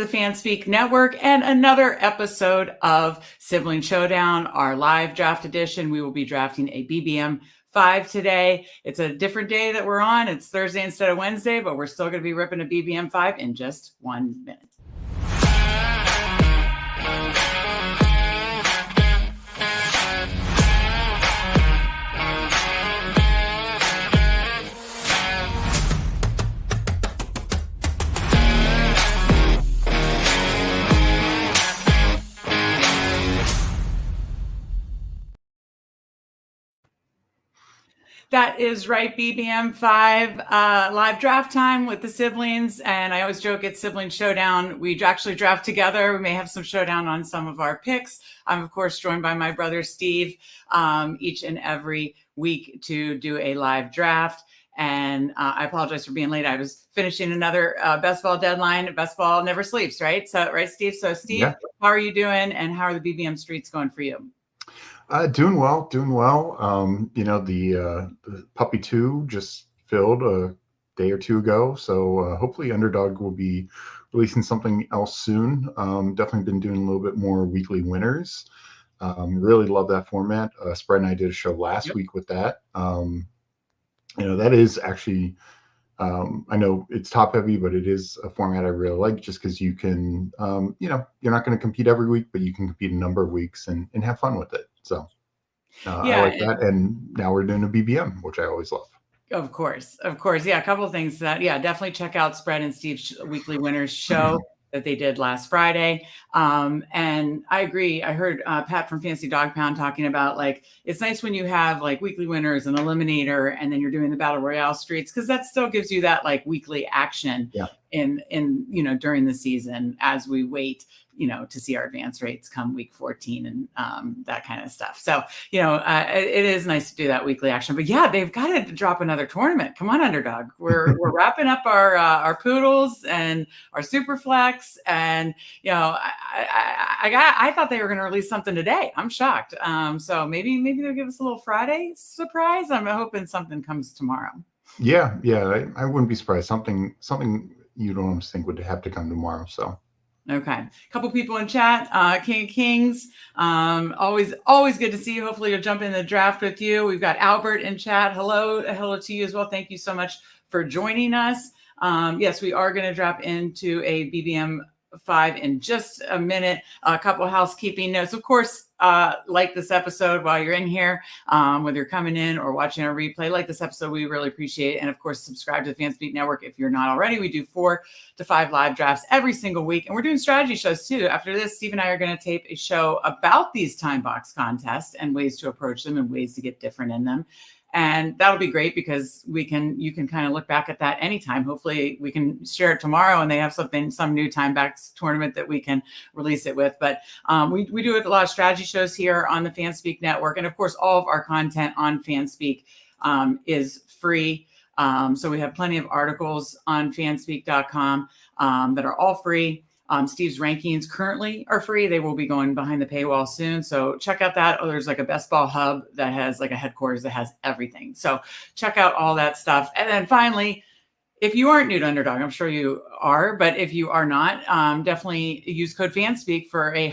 the FanSpeak Network, and another episode of Sibling Showdown, our live draft edition. We will be drafting a BBM5 today. It's a different day that we're on. It's Thursday instead of Wednesday, but we're still going to be ripping a BBM5 in just 1 minute. That is right, BBM5 live draft time with the siblings. And I always joke it's Sibling Showdown. We actually draft together. We may have some showdown on some of our picks. I'm, of course, joined by my brother, Steve, each and every week to do a live draft. And I apologize for being late. I was finishing another best ball deadline. Best ball never sleeps, right? So, right, Steve? So, Steve, yeah. How are you doing? And how are the BBM streets going for you? Doing well. The Puppy 2 just filled a day or two ago. So hopefully Underdog will be releasing something else soon. Definitely been doing a little bit more weekly winners. Really love that format. Spread and I did a show last week with that. That is actually, I know it's top heavy, but it is a format I really like just because you can, you're not going to compete every week, but you can compete a number of weeks and have fun with it. So I like that. And now we're doing a BBM, which I always love. Of course. Yeah, a couple of things definitely check out Spread and Steve's weekly winners show that they did last Friday. And I agree. I heard Pat from Fancy Dog Pound talking about it's nice when you have weekly winners and eliminator, and then you're doing the battle royale streets, because that still gives you that weekly action in during the season as we wait to see our advance rates come week 14 and that kind of stuff. So, it is nice to do that weekly action, but they've got to drop another tournament. Come on, Underdog. We're wrapping up our poodles and our super flex. And, I thought they were going to release something today. I'm shocked. So maybe they'll give us a little Friday surprise. I'm hoping something comes tomorrow. Yeah. I wouldn't be surprised. Something you don't almost think would have to come tomorrow. So. Okay. A couple people in chat. King of Kings. Always good to see you. Hopefully you'll jump in the draft with you. We've got Albert in chat. Hello to you as well. Thank you so much for joining us. Yes, we are going to drop into a BBM5 in just a minute. A couple housekeeping notes. Of course, like this episode while you're in here, whether you're coming in or watching our replay, like this episode, we really appreciate it. And of course, subscribe to the FanSpeak Network if you're not already. We do 4 to 5 live drafts every single week. And we're doing strategy shows too. After this, Steve and I are going to tape a show about these time box contests and ways to approach them and ways to get different in them. And that'll be great because you can kind of look back at that anytime. Hopefully we can share it tomorrow and they have some new time backs tournament that we can release it with. But we do a lot of strategy shows here on the FanSpeak Network. And of course, all of our content on FanSpeak is free. So we have plenty of articles on fanspeak.com that are all free. Steve's rankings currently are free. They will be going behind the paywall soon. So check out that. There's a best ball hub that has a headquarters that has everything. So check out all that stuff. And then finally, if you aren't new to Underdog, I'm sure you are, but if you are not, definitely use code FANSPEAK for a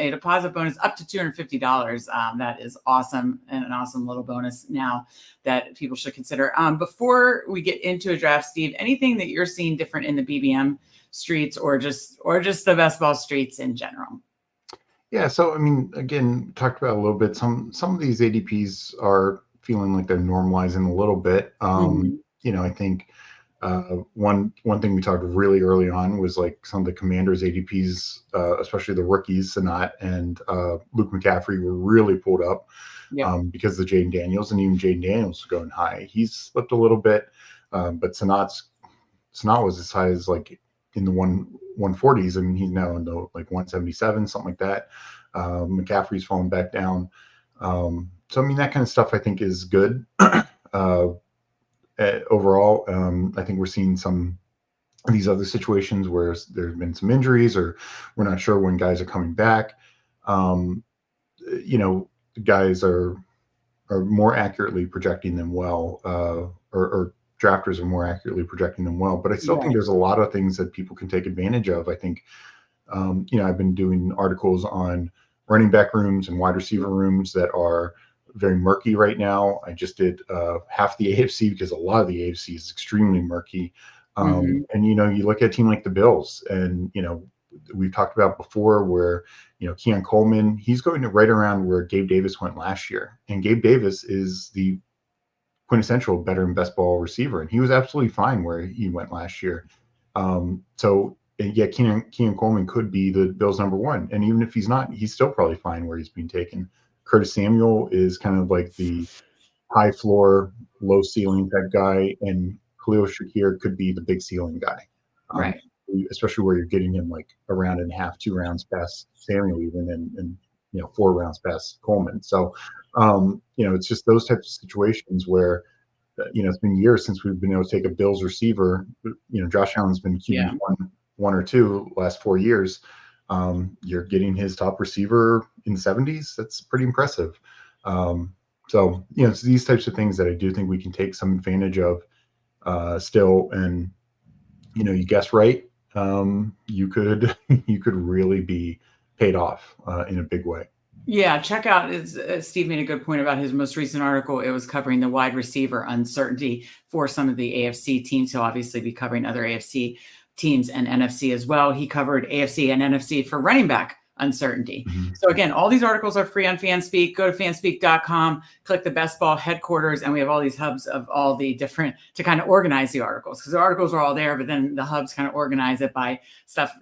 deposit bonus up to $250. That is awesome, and an awesome little bonus now that people should consider. Before we get into a draft, Steve, anything that you're seeing different in the BBM streets or just the best ball streets in general? Yeah. So, again, talked about a little bit, some of these ADPs are feeling like they're normalizing a little bit. I think one thing we talked really early on was some of the Commanders ADPs, especially the rookies, Sanat and Luke McCaffrey, were really pulled up because of Jaden Daniels, and even Jaden Daniels was going high. He's slipped a little bit, but Sanat was as high as in the 140s. He's now in the 177, something like that. McCaffrey's falling back down. So that kind of stuff I think is good. Overall, I think we're seeing some of these other situations where there's been some injuries or we're not sure when guys are coming back. Guys are more accurately projecting them well, or drafters are more accurately projecting them well. But I still think there's a lot of things that people can take advantage of. I think, I've been doing articles on running back rooms and wide receiver rooms that are very murky right now. I just did half the AFC because a lot of the AFC is extremely murky. And, you look at a team like the Bills, and, we've talked about before where, Keon Coleman, he's going to right around where Gabe Davis went last year. And Gabe Davis is the quintessential better and best ball receiver. And he was absolutely fine where he went last year. Keon Coleman could be the Bills' number one. And even if he's not, he's still probably fine where he's being taken. Curtis Samuel is kind of like the high floor, low ceiling type guy. And Khalil Shakir could be the big ceiling guy. Right. Especially where you're getting him like a round and a half, 2 rounds past Samuel even, and 4 rounds past Coleman. So, it's just those types of situations where, it's been years since we've been able to take a Bills receiver. Josh Allen's been QB one or two last 4 years. You're getting his top receiver in the 70s. That's pretty impressive. It's these types of things that I do think we can take some advantage of still. And, you guess right. You could really be paid off in a big way. Yeah, check out, Steve made a good point about his most recent article. It was covering the wide receiver uncertainty for some of the AFC teams. He'll obviously be covering other AFC teams and NFC as well. He covered AFC and NFC for running back uncertainty. So again, all these articles are free on Fanspeak. Go to fanspeak.com, click the Best Ball headquarters, and we have all these hubs of all the different to kind of organize the articles, because the articles are all there, but then the hubs kind of organize it by stuff,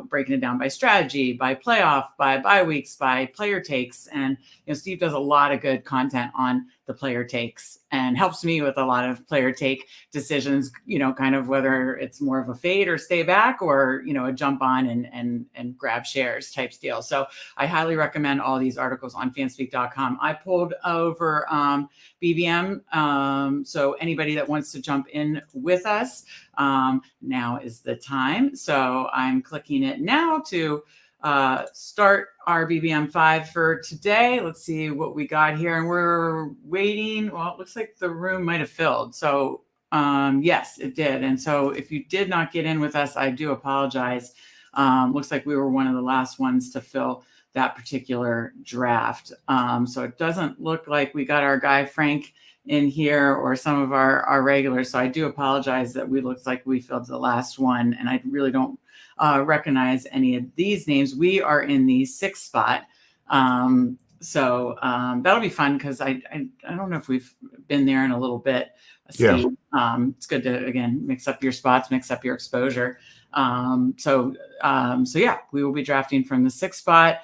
breaking it down by strategy, by playoff, by bye weeks, by player takes. And Steve does a lot of good content on the player takes and helps me with a lot of player take decisions, kind of whether it's more of a fade or stay back, or, a jump on and grab shares type deal. So I highly recommend all these articles on fanspeak.com. I pulled over BBM. So anybody that wants to jump in with us, now is the time. So I'm clicking it now to start our BBM 5 for today. Let's see what we got here. And we're waiting. Well, it looks like the room might have filled. So yes, it did. And so if you did not get in with us, I do apologize. Looks like we were one of the last ones to fill that particular draft. So it doesn't look like we got our guy Frank in here or some of our regulars. So I do apologize that we looked like we filled the last one, and I really don't recognize any of these names. We are in the 6th spot. So that'll be fun, because I don't know if we've been there in a little bit, Steve. Yeah. It's good to, again, mix up your spots, mix up your exposure. So yeah, we will be drafting from the 6th spot.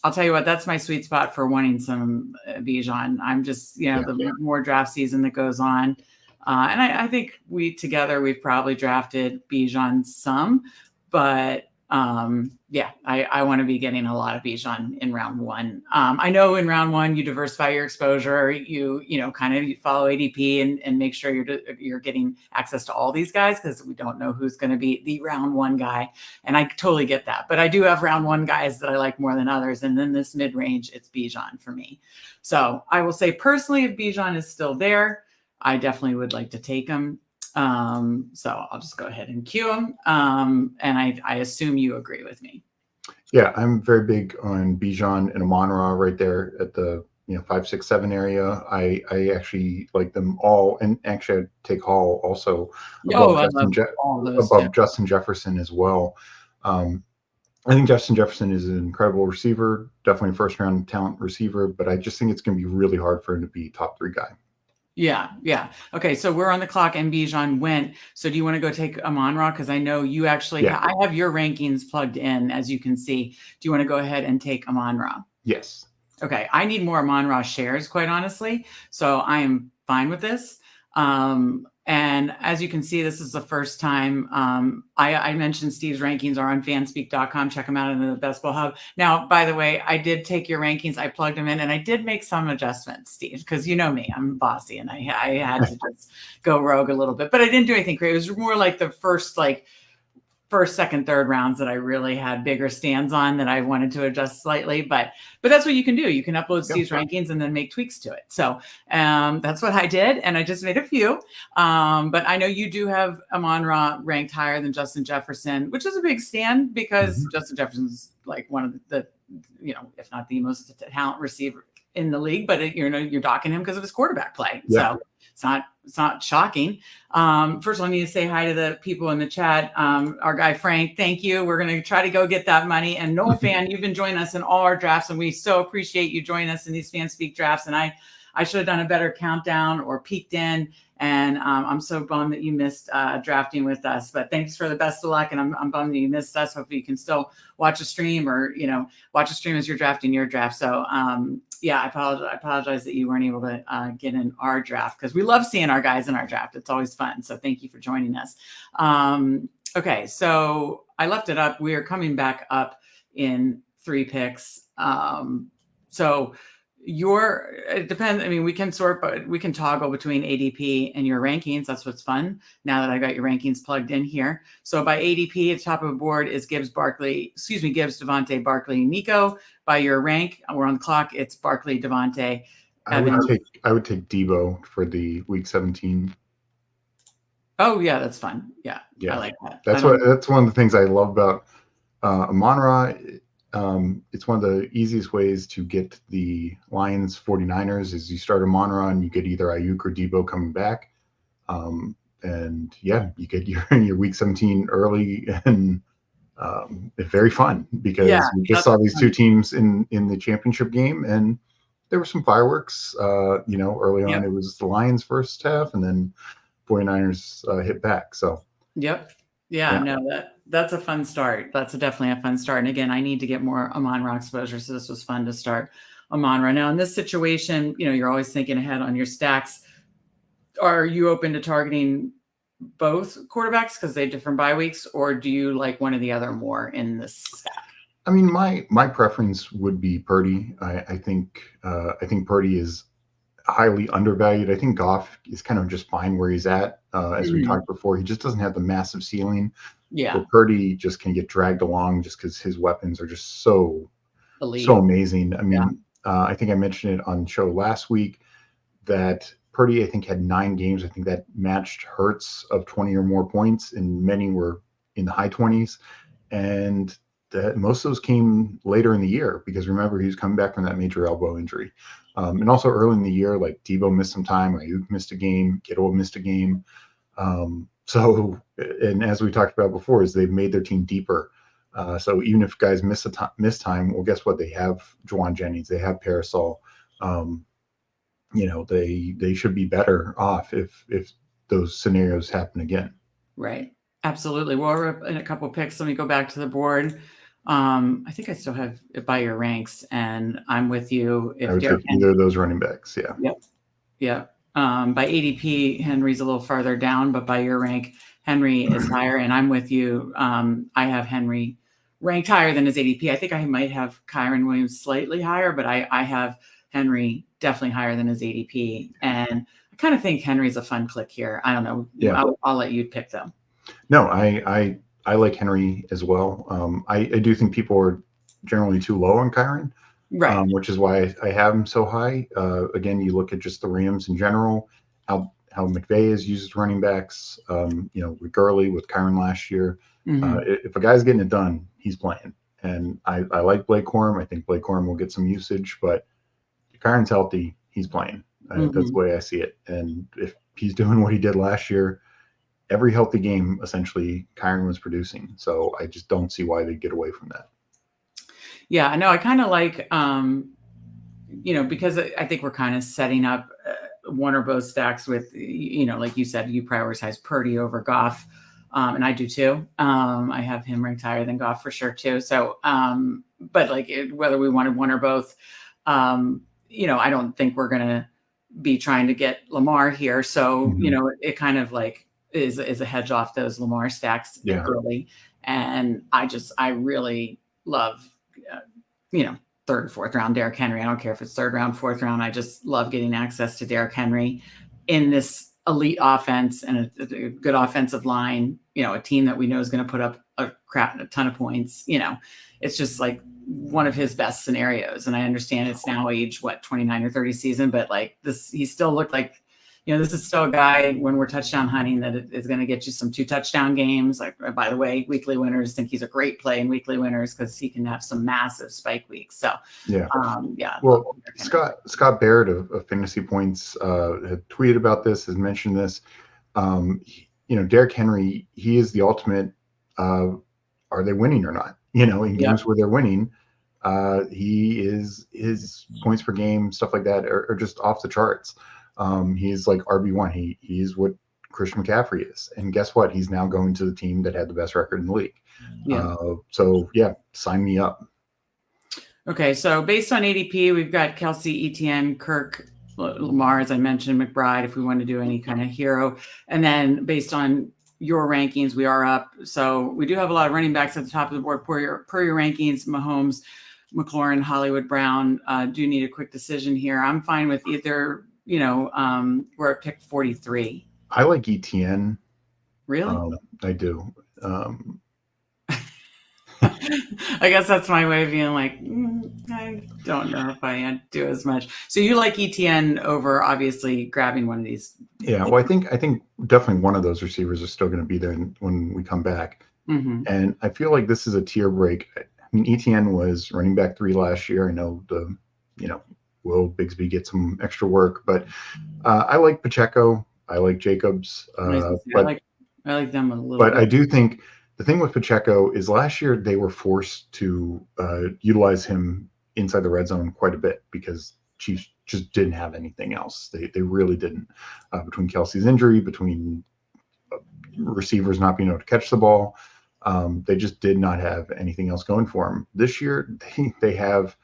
I'll tell you what, that's my sweet spot for wanting some Bijan. I'm just, the more draft season that goes on. And I think we've probably drafted Bijan some, but I want to be getting a lot of Bijan in round 1. I know in round 1 you diversify your exposure, you kind of follow ADP and make sure you're getting access to all these guys, because we don't know who's going to be the round 1 guy, and I totally get that. But I do have round 1 guys that I like more than others, and then this mid range, it's Bijan for me. So I will say personally, if Bijan is still there, I definitely would like to take him. So I'll just go ahead and queue him. And I assume you agree with me. Yeah, I'm very big on Bijan and Amon-Ra right there at the 5, 6, 7 area. I actually like them all, and actually I'd take Hall also above Justin Jefferson as well. I think Justin Jefferson is an incredible receiver, definitely a first-round talent receiver, but I just think it's going to be really hard for him to be top 3 guy. Yeah. Okay, so we're on the clock and Bijan went. So do you want to go take Amon-Ra? Because I know you actually, I have your rankings plugged in, as you can see. Do you want to go ahead and take Amon-Ra? Yes. Okay, I need more Amon-Ra shares, quite honestly. So I am fine with this. And as you can see, this is the first time I mentioned Steve's rankings are on fanspeak.com. Check them out in the Best Ball Hub. Now, by the way, I did take your rankings. I plugged them in, and I did make some adjustments, Steve, because you know me, I'm bossy, and I had to just go rogue a little bit. But I didn't do anything crazy. It was more like the first first, second, third rounds that I really had bigger stands on that I wanted to adjust slightly, but that's what you can do. You can upload Steve's rankings and then make tweaks to it. So that's what I did, and I just made a few. But I know you do have Amon-Ra ranked higher than Justin Jefferson, which is a big stand because Justin Jefferson's like one of the, if not the most talent receiver in the league, but you're docking him because of his quarterback play. Yeah. So it's not shocking. First of all, I need to say hi to the people in the chat. Our guy Frank, thank you. We're going to try to go get that money. And Noel Fan, you've been joining us in all our drafts, and we so appreciate you joining us in these Fan Speak drafts. And I should have done a better countdown or peeked in. And I'm so bummed that you missed drafting with us. But thanks for the best of luck. And I'm bummed that you missed us. Hopefully you can still watch a stream or, watch a stream as you're drafting your draft. So, yeah, I apologize that you weren't able to get in our draft because we love seeing our guys in our draft. It's always fun. So thank you for joining us. Okay, so I left it up. We are coming back up in 3 picks. So it depends. I mean, we can sort, but we can toggle between ADP and your rankings. That's what's fun. Now that I got your rankings plugged in here. So by ADP, at the top of the board is Gibbs, Devontae, Barkley, Nico. By your rank, we're on the clock. It's Barkley, Devontae. I would take Debo for the week 17. Oh yeah, that's fun. Yeah. I like that. That's one of the things I love about Amon-Ra. It's one of the easiest ways to get the Lions 49ers is you start Amon-Ra and you get either Ayuk or Debo coming back. And yeah, you get your week 17 early, and it's very fun because we just saw these two teams in the championship game, and there were some fireworks. Early on it was the Lions first half, and then 49ers hit back. So that's a fun start. That's definitely a fun start. And again, I need to get more Amon-Ra exposure. So this was fun to start Amon-Ra. Now in this situation, you're always thinking ahead on your stacks. Are you open to targeting both quarterbacks because they have different bye weeks, or do you like one or the other more in this stack? I mean, my preference would be Purdy. I think Purdy is highly undervalued. I think Goff is kind of just fine where he's at. As we talked before, he just doesn't have the massive ceiling. Yeah. But Purdy just can get dragged along just because his weapons are just so elite, so amazing. I mean, I think I mentioned it on the show last week that Purdy, I think, had 9 games. I think that matched Hurts of 20 or more points, and many were in the high 20s. And most of those came later in the year because remember, he was coming back from that major elbow injury. And also early in the year, like Debo missed some time, Ayuk missed a game, Kittle missed a game. And as we talked about before, is they've made their team deeper. So even if guys miss time, well, guess what? They have Juwan Jennings, they have Parasol. They should be better off if those scenarios happen again. Right. Absolutely. Well, we're in a couple of picks. Let me go back to the board. I think I still have it by your ranks, and I'm with you. I would take either of those running backs. Yeah. Yep. By ADP, Henry's a little farther down, but by your rank, Henry is higher, and I'm with you. I have Henry ranked higher than his ADP. I think I might have Kyren Williams slightly higher, but I have Henry definitely higher than his ADP. And I kind of think Henry's a fun click here. I don't know. Yeah. I'll let you pick them. No, I like Henry as well. I do think people are generally too low on Kyren, right? Which is why I have him so high. Again, you look at just the Rams in general, how McVay has used running backs. With Gurley, with Kyren last year. If a guy's getting it done, he's playing. And I like Blake Corum. I think Blake Corum will get some usage, but if Kyren's healthy, he's playing. That's the way I see it. And if he's doing what he did last year, every healthy game, essentially, Kyren was producing. So I just don't see why they get away from that. Yeah, I know. I kind of like, because I think we're kind of setting up one or both stacks with, like you said, you prioritize Purdy over Goff. And I do too. I have him ranked higher than Goff for sure too. So, but whether we wanted one or both, I don't think we're going to be trying to get Lamar here. So, it kind of is a hedge off those Lamar stacks early. And I really love, third or fourth round Derrick Henry. I don't care if it's third round, fourth round. I just love getting access to Derrick Henry in this elite offense and a good offensive line, a team that we know is going to put up a ton of points. It's just like one of his best scenarios. And I understand it's now age 29 or 30 season, but like this, he still looked like, this is still a guy when we're touchdown hunting that is going to get you some 2 touchdown games. Like, by the way, weekly winners think he's a great play in weekly winners because he can have some massive spike weeks. So yeah. Yeah. Well, Scott Barrett of Fantasy Points had tweeted about this, has mentioned this. Derrick Henry, he is the ultimate. Are they winning or not? In games where they're winning, he is, his points per game, stuff like that are just off the charts. He's like RB1. He's what Christian McCaffrey is. And guess what? He's now going to the team that had the best record in the league. Yeah. So sign me up. Okay. So based on ADP, we've got Kelsey, Etienne, Kirk, Lamar, as I mentioned, McBride, if we want to do any kind of hero. And then based on your rankings, we are up. So we do have a lot of running backs at the top of the board per your rankings. Mahomes, McLaurin, Hollywood Brown. Do need a quick decision here. I'm fine with either, we're at pick 43. I like Etienne. Really? I do. I guess that's my way of being like, I don't know if I do as much. So you like ETN over obviously grabbing one of these? Yeah, well, I think definitely one of those receivers are still going to be there when we come back. Mm-hmm. And I feel like this is a tier break. I mean, ETN was running back 3 last year. I know will Bigsby get some extra work, but I like Pacheco. I like Jacobs. But I like them a little but bit. I do think the thing with Pacheco is last year they were forced to utilize him inside the red zone quite a bit because Chiefs just didn't have anything else. They really didn't. Between Kelsey's injury, between receivers not being able to catch the ball, they just did not have anything else going for them. This year they have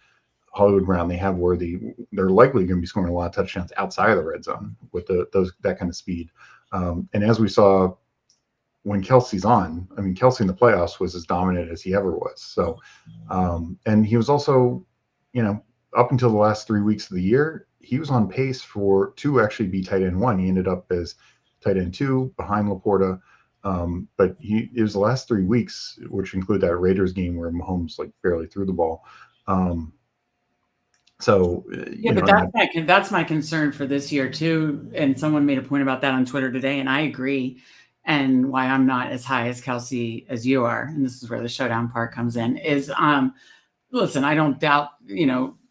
Hollywood Brown, they have Worthy. They're likely going to be scoring a lot of touchdowns outside of the red zone with that kind of speed. And as we saw when Kelsey's on, I mean, Kelsey in the playoffs was as dominant as he ever was. So, and he was also, up until the last 3 weeks of the year, he was on pace to actually be tight end 1. He ended up as tight end 2 behind Laporta. But it was the last 3 weeks, which include that Raiders game where Mahomes barely threw the ball. That's my concern for this year too. And someone made a point about that on Twitter today, and I agree. And why I'm not as high as Kelsey as you are, and this is where the showdown part comes in, is listen, I don't doubt,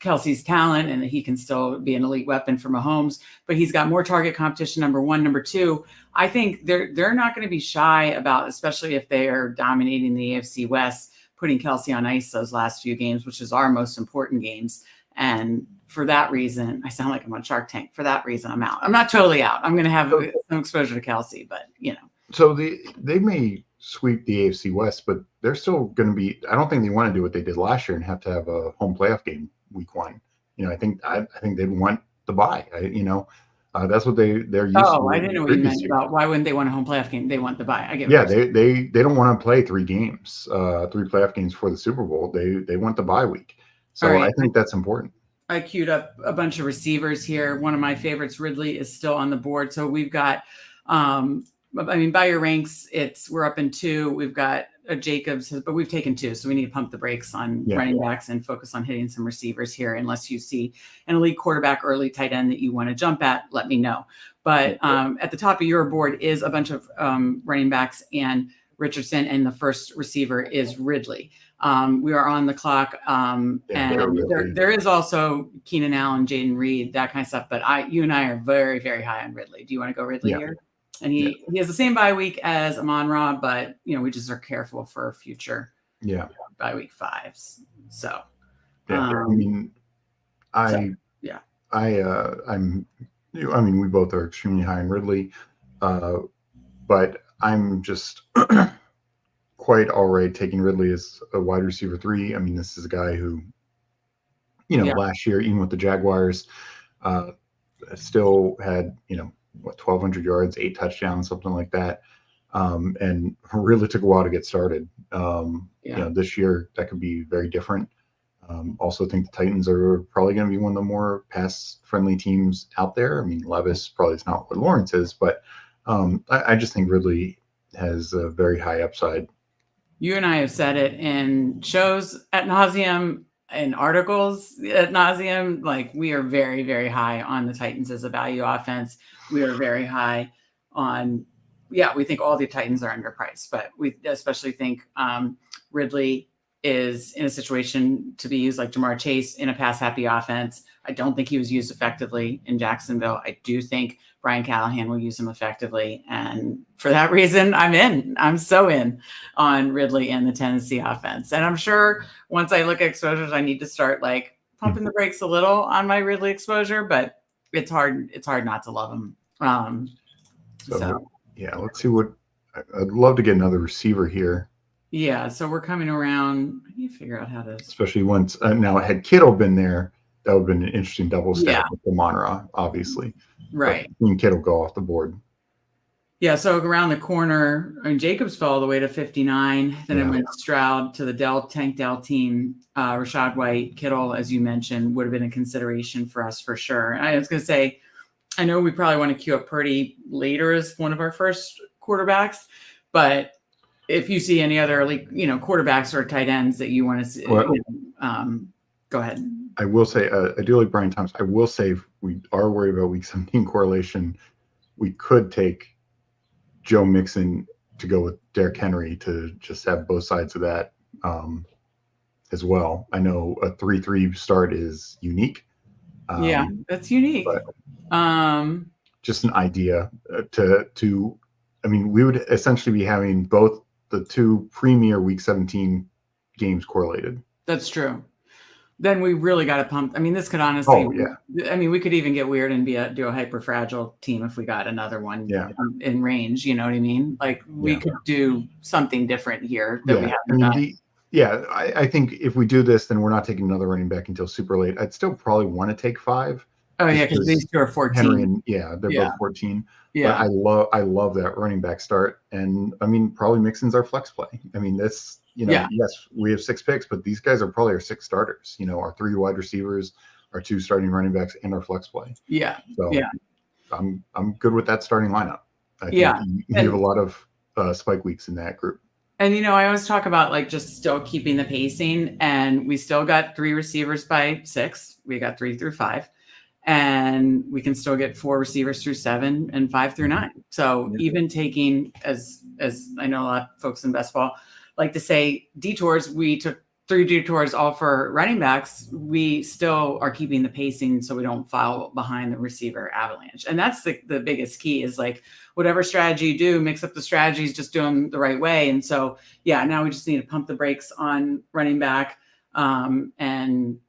Kelsey's talent and that he can still be an elite weapon for Mahomes, but he's got more target competition, number one. Number two, I think they're not going to be shy about, especially if they are dominating the AFC West, putting Kelsey on ice those last few games, which is our most important games. And for that reason, I sound like I'm on Shark Tank. For that reason, I'm out. I'm not totally out. I'm going to have some exposure to Kelsey, but So they may sweep the AFC West, but they're still going to be. I don't think they want to do what they did last year and have to have a home playoff game week 1. I think they'd want the bye. That's what they're used to. Oh, I didn't know what you meant about why wouldn't they want a home playoff game? They want the bye. I get. Yeah, they don't want to play 3 games, 3 playoff games for the Super Bowl. They want the bye week. So right. I think that's important. I queued up a bunch of receivers here. One of my favorites, Ridley, is still on the board. So we've got. By your ranks, we're up in 2. We've got a Jacobs, but we've taken 2, so we need to pump the brakes on running backs and focus on hitting some receivers here. Unless you see an elite quarterback, early tight end that you want to jump at, let me know. But at the top of your board is a bunch of running backs and Richardson, and the first receiver is Ridley. We are on the clock, and there is also Keenan Allen, Jaden Reed, that kind of stuff. But you and I are very, very high on Ridley. Do you want to go Ridley here? And he has the same bye week as Amon-Ra, but we just are careful for future bye week 5s. So we both are extremely high in Ridley, but I'm just quite all right taking Ridley as a wide receiver 3. I mean, this is a guy who, last year, even with the Jaguars, still had 1,200 yards, 8 touchdowns, something like that. And really took a while to get started. This year that could be very different. Also think the Titans are probably going to be one of the more pass-friendly teams out there. I mean, Levis probably is not what Lawrence is, but I just think Ridley has a very high upside. You and I have said it in shows at nauseum, in articles at nauseum. Like, we are very, very high on the Titans as a value offense. We are very high on, we think all the Titans are underpriced, but we especially think Ridley is in a situation to be used like Jamar Chase in a pass happy offense. I don't think he was used effectively in Jacksonville. I do think Brian Callahan will use him effectively. And for that reason, I'm so in on Ridley and the Tennessee offense. And I'm sure once I look at exposures, I need to start like pumping the brakes a little on my Ridley exposure, but it's hard not to love him. So yeah, let's see what, I'd love to get another receiver here. Yeah, so we're coming around. I need to figure out how to, especially once now had Kittle been there, that would have been an interesting double stack with the Monra, obviously. Right. But Kittle go off the board. Yeah, so around the corner, I mean, Jacobs fell all the way to 59. Then it went Stroud to the Tank Dell team. Rashad White, Kittle, as you mentioned, would have been a consideration for us for sure. And I was going to say, I know we probably want to queue up Purdy later as one of our first quarterbacks, but if you see any other quarterbacks or tight ends that you want to see, go ahead. I will say I do like Brian Thomas. I will say if we are worried about week 17 correlation, we could take Joe Mixon to go with Derrick Henry to just have both sides of that as well. I know a 3-3 start is unique. Yeah, that's unique. Just an idea to. I mean, we would essentially be having both the two premier week 17 games correlated. That's true. Then we really got to pump. I mean, this could honestly, I mean, we could even get weird and do a hyper fragile team if we got another one in range. You know what I mean? Like we could do something different here that we haven't done. I think if we do this, then we're not taking another running back until super late. I'd still probably want to take 5. Oh yeah, because these two are 14. Henry and they're both 14. Yeah, but I love that running back start, and I mean probably Mixon's our flex play. I mean this, yes, we have 6 picks, but these guys are probably our 6 starters. Our 3 wide receivers, our 2 starting running backs, and our flex play. Yeah. So I'm good with that starting lineup. I think you have a lot of spike weeks in that group. And I always talk about like just still keeping the pacing, and we still got 3 receivers by 6. We got 3 through 5. And we can still get 4 receivers through 7 and 5 through 9. So even taking, as I know a lot of folks in best ball like to say, detours, we took 3 detours all for running backs. We still are keeping the pacing so we don't fall behind the receiver avalanche. And that's the biggest key is like whatever strategy you do, mix up the strategies, just do them the right way. And so, now we just need to pump the brakes on running back. And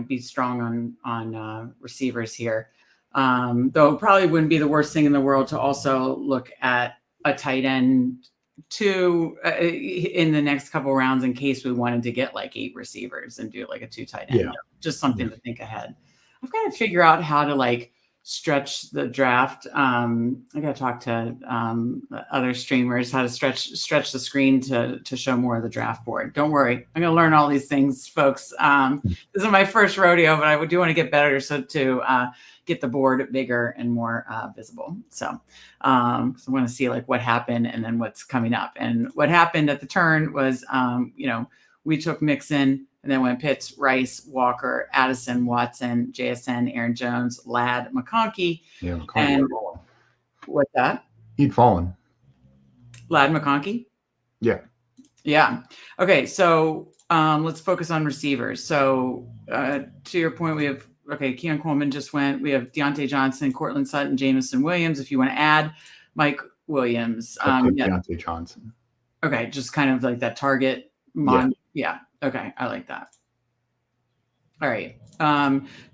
be strong on receivers here. Though it probably wouldn't be the worst thing in the world to also look at a tight end too in the next couple of rounds in case we wanted to get like 8 receivers and do like a 2 tight end. Just something to think ahead. I've got to figure out how to like stretch the draft. I got to talk to other streamers how to stretch the screen to show more of the draft board. Don't worry, I'm going to learn all these things, folks. This is my first rodeo, but I do want to get better to get the board bigger and more visible. So I want to see like what happened and then what's coming up. And what happened at the turn was, we took Mixon. And then went Pitts, Rice, Walker, Addison, Watson, JSN, Aaron Jones, Ladd, McConkey. Yeah, McConkey. And what's that? He'd fallen. Ladd, McConkey? Yeah. Yeah. Okay, so let's focus on receivers. So to your point, we have, Keon Coleman just went. We have Deontay Johnson, Cortland Sutton, Jamison Williams. If you want to add Mike Williams. Deontay Johnson. Okay, just kind of like that target. Yeah. Okay, I like that. All right.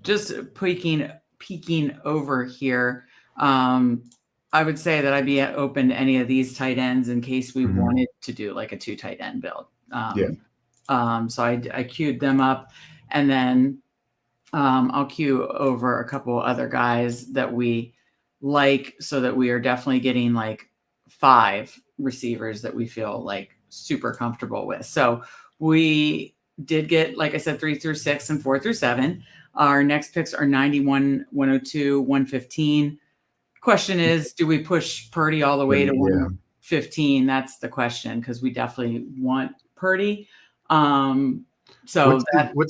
Just peeking over here. I would say that I'd be open to any of these tight ends in case we wanted to do like a 2 tight end build. So I queued them up, and then I'll queue over a couple other guys that we like, so that we are definitely getting like 5 receivers that we feel like super comfortable with. So we did get, like I said, 3 through 6 and 4 through 7. Our next picks are 91, 102, 115. Question is, do we push Purdy all the way to 15, that's the question, because we definitely want Purdy. What's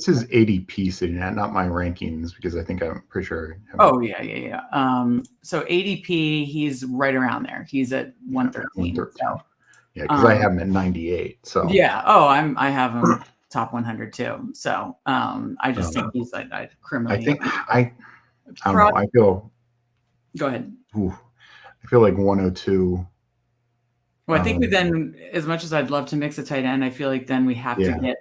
his ADP sitting at? Not my rankings, because I think I'm pretty sure. Oh yeah. So ADP, he's right around there. He's at 113. So yeah, because I have him at 98. So yeah. Oh, I have him top 100 too. So I just think he's like criminally. I don't know. I feel. Go ahead. I feel like 102. Well, I think we then, as much as I'd love to mix a tight end, I feel like then we have to get,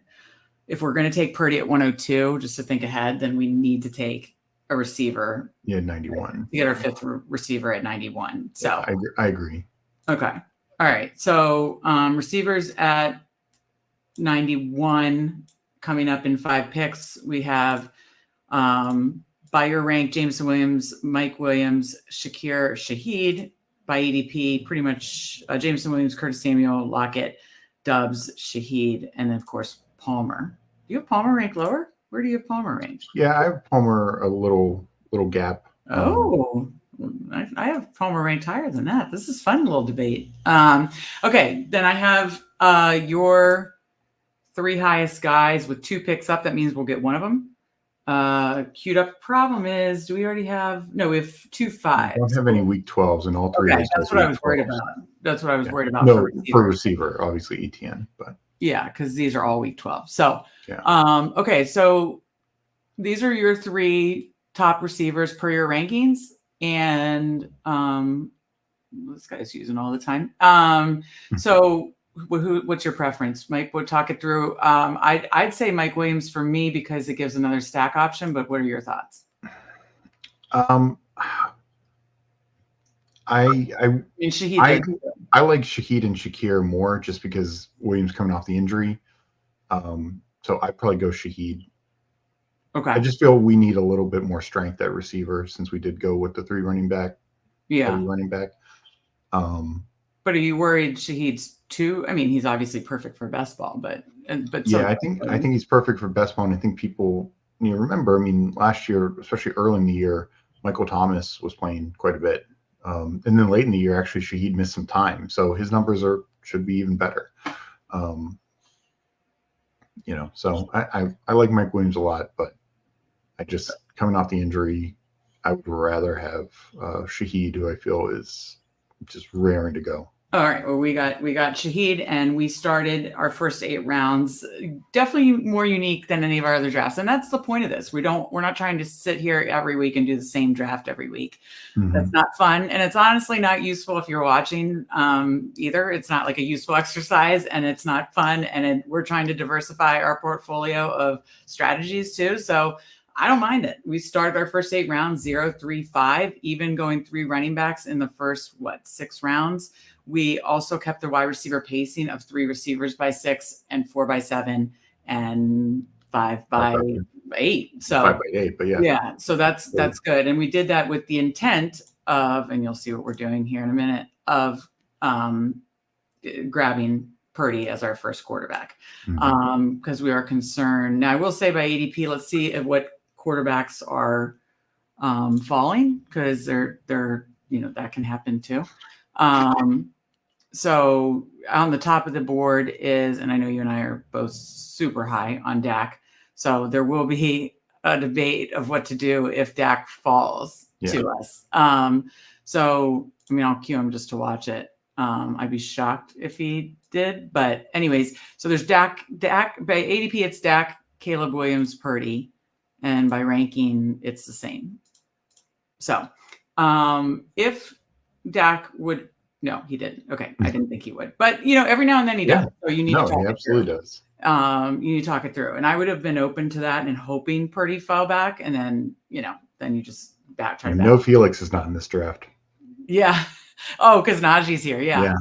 if we're going to take Purdy at 102, just to think ahead, then we need to take a receiver. Yeah, 91. To get our fifth receiver at 91. So yeah, I agree. Okay. All right. So receivers at 91 coming up in 5 picks. We have by your rank, Jameson Williams, Mike Williams, Shakir Shaheed. By ADP, pretty much Jameson Williams, Curtis Samuel, Lockett, Dubs, Shaheed, and then of course Palmer. Do you have Palmer ranked lower? Where do you have Palmer ranked? Yeah, I have Palmer a little gap. Oh, I have Palmer ranked higher than that. This is fun little debate. Okay, then I have your 3 highest guys with 2 picks up. That means we'll get one of them queued up. Problem is, do we already have? No, we have 2 5s. I don't have any week 12s, and all 3. Okay, that's what I was worried about. That's what I was worried about. No, for receiver, obviously ETN, but yeah, because these are all week 12. So okay, so these are your 3 top receivers per your rankings, and this guy's using all the time. So what's your preference, Mike? We'll talk it through. I'd say Mike Williams for me because it gives another stack option. But what are your thoughts? I like Shaheed and Shakir more just because Williams coming off the injury. So I'd probably go Shaheed. Okay. I just feel we need a little bit more strength at receiver since we did go with the 3 running back. Running back. But are you worried Shaheed's too? I mean, he's obviously perfect for best ball, but yeah, I think he's perfect for best ball, and I think people remember. I mean, last year, especially early in the year, Michael Thomas was playing quite a bit, and then late in the year, actually, Shaheed missed some time, so his numbers should be even better. So I like Mike Williams a lot, but I just coming off the injury, I would rather have Shaheed, who I feel is just raring to go. All right. Well, we got Shaheed, and we started our first 8 rounds. Definitely more unique than any of our other drafts, and that's the point of this. We're not trying to sit here every week and do the same draft every week. Mm-hmm. That's not fun, and it's honestly not useful if you're watching either. It's not like a useful exercise, and it's not fun. And we're trying to diversify our portfolio of strategies too. So I don't mind it. We started our first 8 rounds 0, 3, 5, even going 3 running backs in the first 6 rounds. We also kept the wide receiver pacing of 3 receivers by 6 and 4 by 7 and 5 by 8. So 5 by 8, but yeah. So that's good. And we did that with the intent of, and you'll see what we're doing here in a minute, of grabbing Purdy as our first quarterback, because we are concerned. Now I will say by ADP, let's see what quarterbacks are falling, because they're that can happen too. So on the top of the board is, and I know you and I are both super high on Dak, so there will be a debate of what to do if Dak falls to us. So I mean, I'll cue him just to watch it. I'd be shocked if he did, but anyways, so there's Dak by ADP, it's Dak, Caleb Williams, Purdy, and by ranking, it's the same. So if Dak would, no, he didn't. Okay, I didn't think he would, but every now and then he does. So you need to talk he absolutely does. You need to talk it through, and I would have been open to that and hoping Purdy fell back, and then then you just backtrack. No, Felix is not in this draft. Yeah. Oh, because Najee's here. Yeah.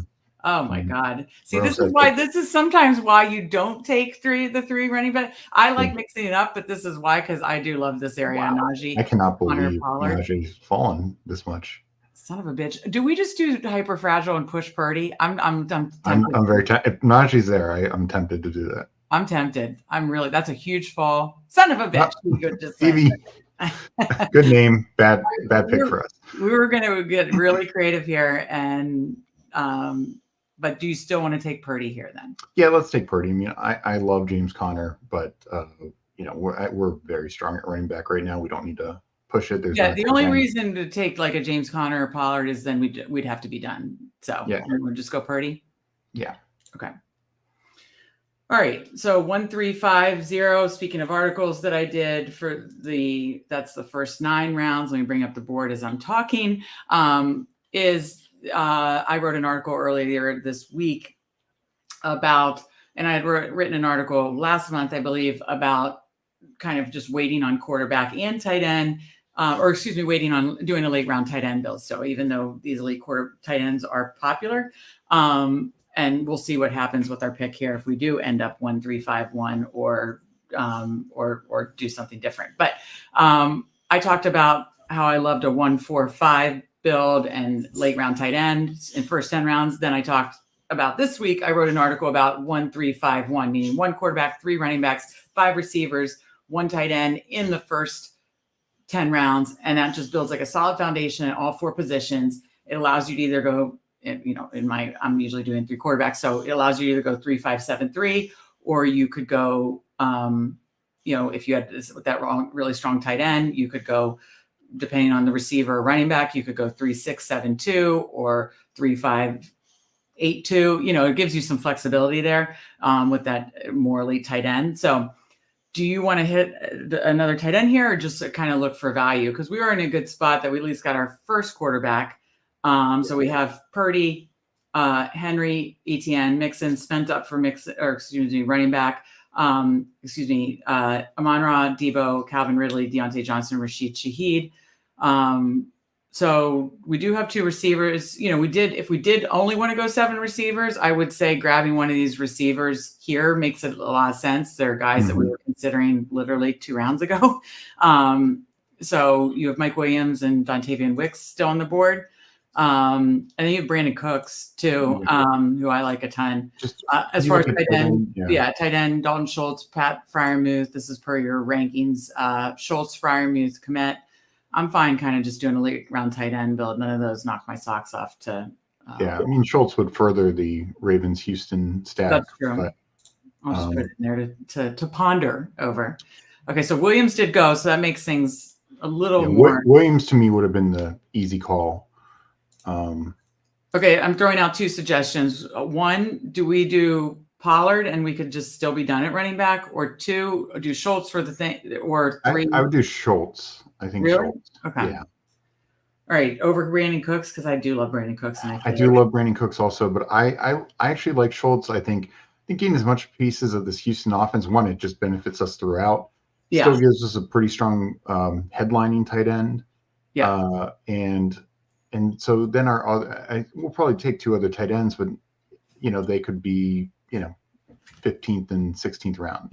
Oh my God. See, this is sometimes why you don't take the 3 running back. I like mixing it up, but this is why, because I do love this area. Wow. Najee. I cannot believe Najee's fallen this much. Son of a bitch. Do we just do hyper fragile and push Purdy? I'm very tempted. If Najee's there, I'm tempted to do that. I'm tempted. That's a huge fall. Son of a bitch. Stevie. Good name. Bad pick for us. We were going to get really creative here and But do you still want to take Purdy here then? Yeah, let's take Purdy. I mean, I love James Conner, but we're very strong at running back right now. We don't need to push it. There's Yeah, the only reason to take like a James Conner or Pollard is then we'd have to be done. So yeah, we'll just go Purdy. Yeah. Okay. All right. So 1350. Speaking of articles that I did that's the first 9 rounds. Let me bring up the board as I'm talking. I wrote an article earlier this week about, and I had written an article last month, I believe, about kind of just waiting on quarterback and tight end. Waiting on doing a late round tight end build. So even though these elite quarter tight ends are popular, and we'll see what happens with our pick here if we do end up 1-3-5-1 or do something different. But I talked about how I loved a 1-4-5 build and late round tight end in first 10 rounds. Then I talked about this week. I wrote an article about 1-3-5-1, meaning 1 quarterback, 3 running backs, 5 receivers, 1 tight end in the first 10 rounds. And that just builds like a solid foundation at all 4 positions. It allows you to either go, I'm usually doing 3 quarterbacks. So it allows you to either go 3-5-7-3, or you could go, if you had really strong tight end, you could go, depending on the receiver or running back, you could go 3-6-7-2 or 3-5-8-2. It gives you some flexibility there with that more elite tight end. So do you want to hit another tight end here, or just kind of look for value? Because we are in a good spot that we at least got our first quarterback. So we have Purdy, Henry, Etienne, Mixon, spent up for running back. Amon-Ra, Debo, Calvin Ridley, Deontay Johnson, Rashid Shaheed. So we do have 2 receivers. If we did only want to go 7 receivers, I would say grabbing one of these receivers here makes it a lot of sense. They're guys that we were considering literally 2 rounds ago. So you have Mike Williams and Dontavian Wicks still on the board. And then you have Brandon Cooks too, who I like a ton. As far as tight end, tight end, Dalton Schultz, Pat Freiermuth. This is per your rankings. Schultz, Freiermuth, Komet. I'm fine kind of just doing a late round tight end build. None of those knock my socks off to. I mean, Schultz would further the Ravens Houston stack. That's true. But, I'll just put it in there to ponder over. Okay, so Williams did go, so that makes things a little more. Williams to me would have been the easy call. Okay, I'm throwing out 2 suggestions. 1, do we do Pollard and we could just still be done at running back, or 2, do Schultz for the thing, or 3? I would do Schultz. I think really? Schultz. Okay. Yeah. All right, over Brandon Cooks, because I do love Brandon Cooks. And I do love Brandon Cooks also, but I actually like Schultz. I think getting as much pieces of this Houston offense, one, it just benefits us throughout. Yeah. Still gives us a pretty strong headlining tight end. Yeah. And so then we'll probably take 2 other tight ends, but they could be 15th and 16th round.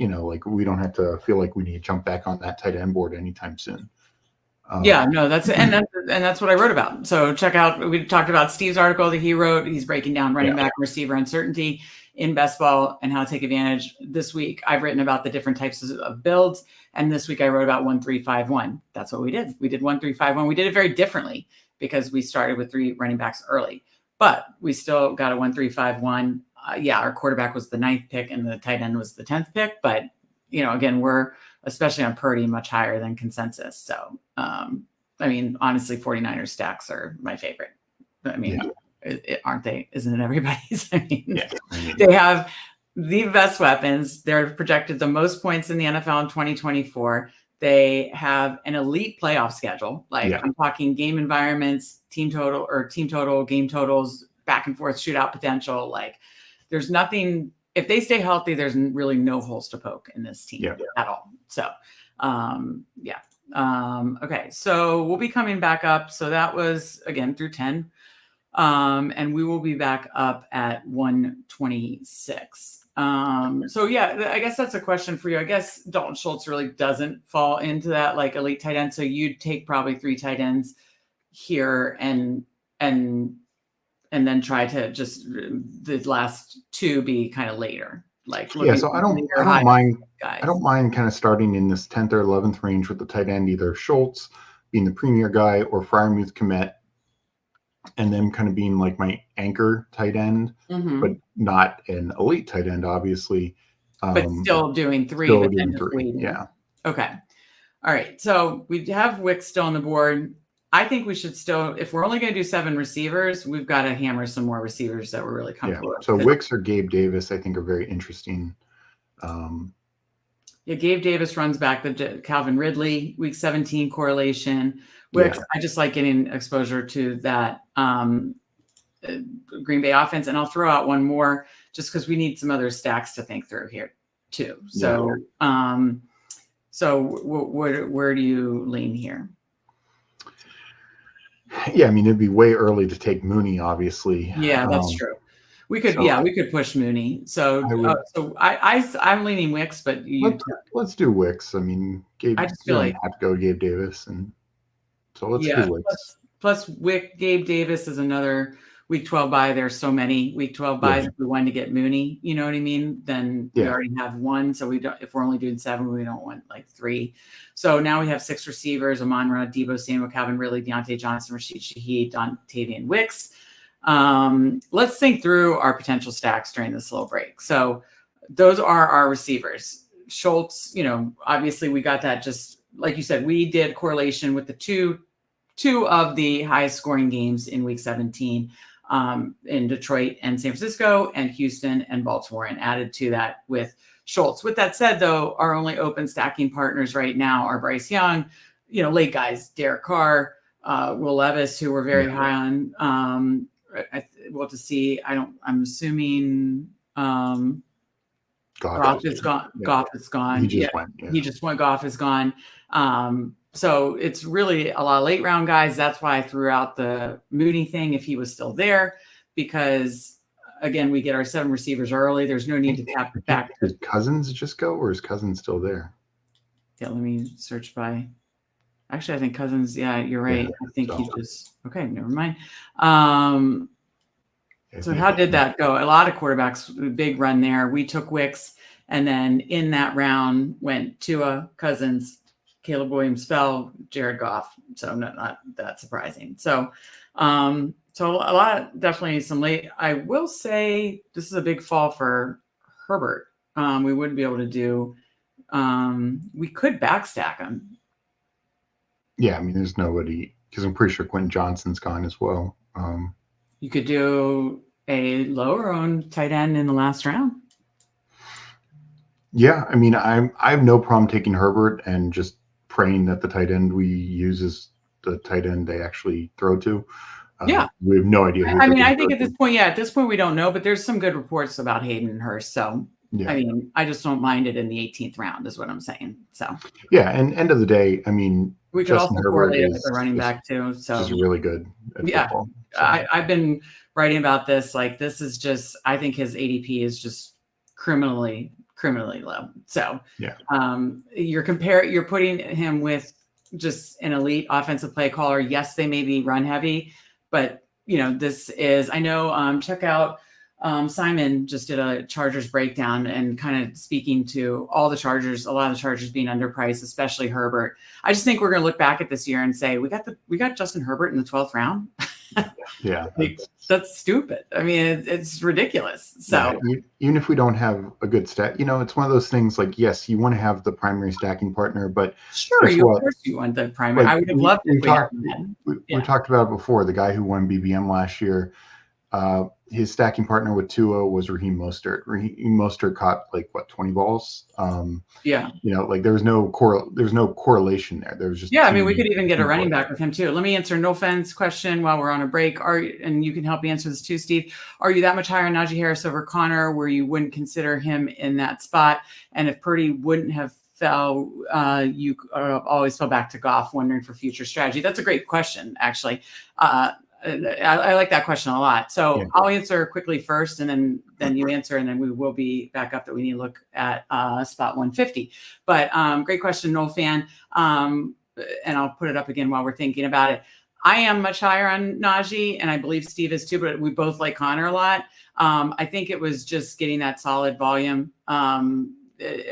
We don't have to feel like we need to jump back on that tight end board anytime soon. That's what I wrote about. So check out, we talked about Steve's article that he wrote. He's breaking down running back and receiver uncertainty in best ball and how to take advantage. This week I've written about the different types of builds, and this week I wrote about 1-3-5-1. That's what we did. We did 1-3-5-1. We did it very differently because we started with 3 running backs early, but we still got a 1-3-5-1. Our quarterback was the 9th pick and the tight end was the 10th pick. But, again, we're, especially on Purdy, much higher than consensus. So, honestly, 49ers stacks are my favorite. Aren't they? Isn't it everybody's? They have the best weapons. They're projected the most points in the NFL in 2024. They have an elite playoff schedule. I'm talking game environments, team total, game totals, back and forth shootout potential. There's nothing, if they stay healthy, there's really no holes to poke in this team at all. So, okay. So we'll be coming back up. So that was, again, through 10. And we will be back up at 126. I guess that's a question for you. I guess Dalton Schultz really doesn't fall into that elite tight end. So you'd take probably 3 tight ends here and then try to just the last 2 be kind of later. So I don't mind kind of starting in this 10th or 11th range with the tight end, either Schultz being the premier guy or Freiermuth Komet. and them kind of being like my anchor tight end, but not an elite tight end, obviously. But still doing three, still but then doing just three. waiting. Yeah. Okay. All right. So we have Wicks still on the board. I think we should still, if we're only going to do 7 receivers, we've got to hammer some more receivers that we're really comfortable with. So Wicks or Gabe Davis, I think, are very interesting. Gabe Davis runs back the Calvin Ridley week 17 correlation. Wicks, I just like getting exposure to that Green Bay offense. And I'll throw out one more just because we need some other stacks to think through here too. So, where do you lean here? Yeah, I mean, it'd be way early to take Mooney, obviously. Yeah, that's true. We could, we could push Mooney. So, I'm leaning Wicks, but let's do Wicks. I mean, Gabe, I just feel like have to go Gabe Davis, and so let's do Wicks. Plus, Gabe Davis is another week 12 bye. There's so many week 12 buys. If we wanted to get Mooney, you know what I mean? Then we already have one. So we don't. If we're only doing 7, we don't want like 3. So now we have 6 receivers: Amon-Ra, Deebo Samuel, Calvin Ridley, Deontay Johnson, Rashid Shaheed, Dontavian Wicks. Let's think through our potential stacks during this little break. So those are our receivers. Schultz, obviously we got that, just like you said, we did correlation with the two of the highest scoring games in week 17 in Detroit and San Francisco, and Houston and Baltimore, and added to that with Schultz. With that said, though, our only open stacking partners right now are Bryce Young, late guys, Derek Carr, Will Levis, who we're very high on. We'll have to see. I'm assuming Goff is gone. Goff is gone. He just went. He just went. Goff is gone. So it's really a lot of late round guys. That's why I threw out the Mooney thing if he was still there, because again, we get our 7 receivers early. There's no need to tap back. Did Cousins just go, or is Cousins still there? Yeah, let me search by. Actually, I think Cousins. Yeah, you're right. I think he just. Okay, never mind. So how did that go? A lot of quarterbacks, big run there. We took Wicks, and then in that round went Tua, Cousins, Caleb Williams fell, Jared Goff. So not that surprising. So, so a lot, definitely some late. I will say this is a big fall for Herbert. We wouldn't be able to do. We could backstack him. Yeah, I mean, there's nobody, because I'm pretty sure Quentin Johnson's gone as well. You could do a lower owned tight end in the last round. Yeah, I mean, I have no problem taking Herbert and just praying that the tight end we use is the tight end they actually throw to. We have no idea. I think at this point we don't know, but there's some good reports about Hayden and Hurst. So I mean, I just don't mind it in the 18th round, is what I'm saying. So and end of the day, I mean, we could also correlate it with the running back too. So he's really good at football. So. I've been writing about this. Like, this is just, I think his ADP is just criminally low. So you're putting him with just an elite offensive play caller. Yes, they may be run heavy, but this is, I know, check out Simon just did a Chargers breakdown and kind of speaking to all the Chargers, a lot of the Chargers being underpriced, especially Herbert. I just think we're going to look back at this year and say, we got Justin Herbert in the 12th round. That's stupid. I mean, it's ridiculous. So even if we don't have a good stat, it's one of those things like, yes, you want to have the primary stacking partner, but sure, of course you want the primary. Like, I would have loved it. We talked about it before. The guy who won BBM last year, his stacking partner with Tua was Raheem Mostert. Raheem Mostert caught 20 balls. Like there's no correlation there. There was just I mean, we could even get a running back with him too. Let me answer no offense question while we're on a break. And you can help me answer this too, Steve. Are you that much higher on Najee Harris over Connor, where you wouldn't consider him in that spot? And if Purdy wouldn't have fell, you always fell back to Goff, wondering for future strategy? That's a great question, actually. I like that question a lot. So I'll answer quickly first, and then you answer, and then we will be back up that we need to look at spot 150. But great question, Noel fan. And I'll put it up again while we're thinking about it. I am much higher on Najee, and I believe Steve is too, but we both like Connor a lot. I think it was just getting that solid volume.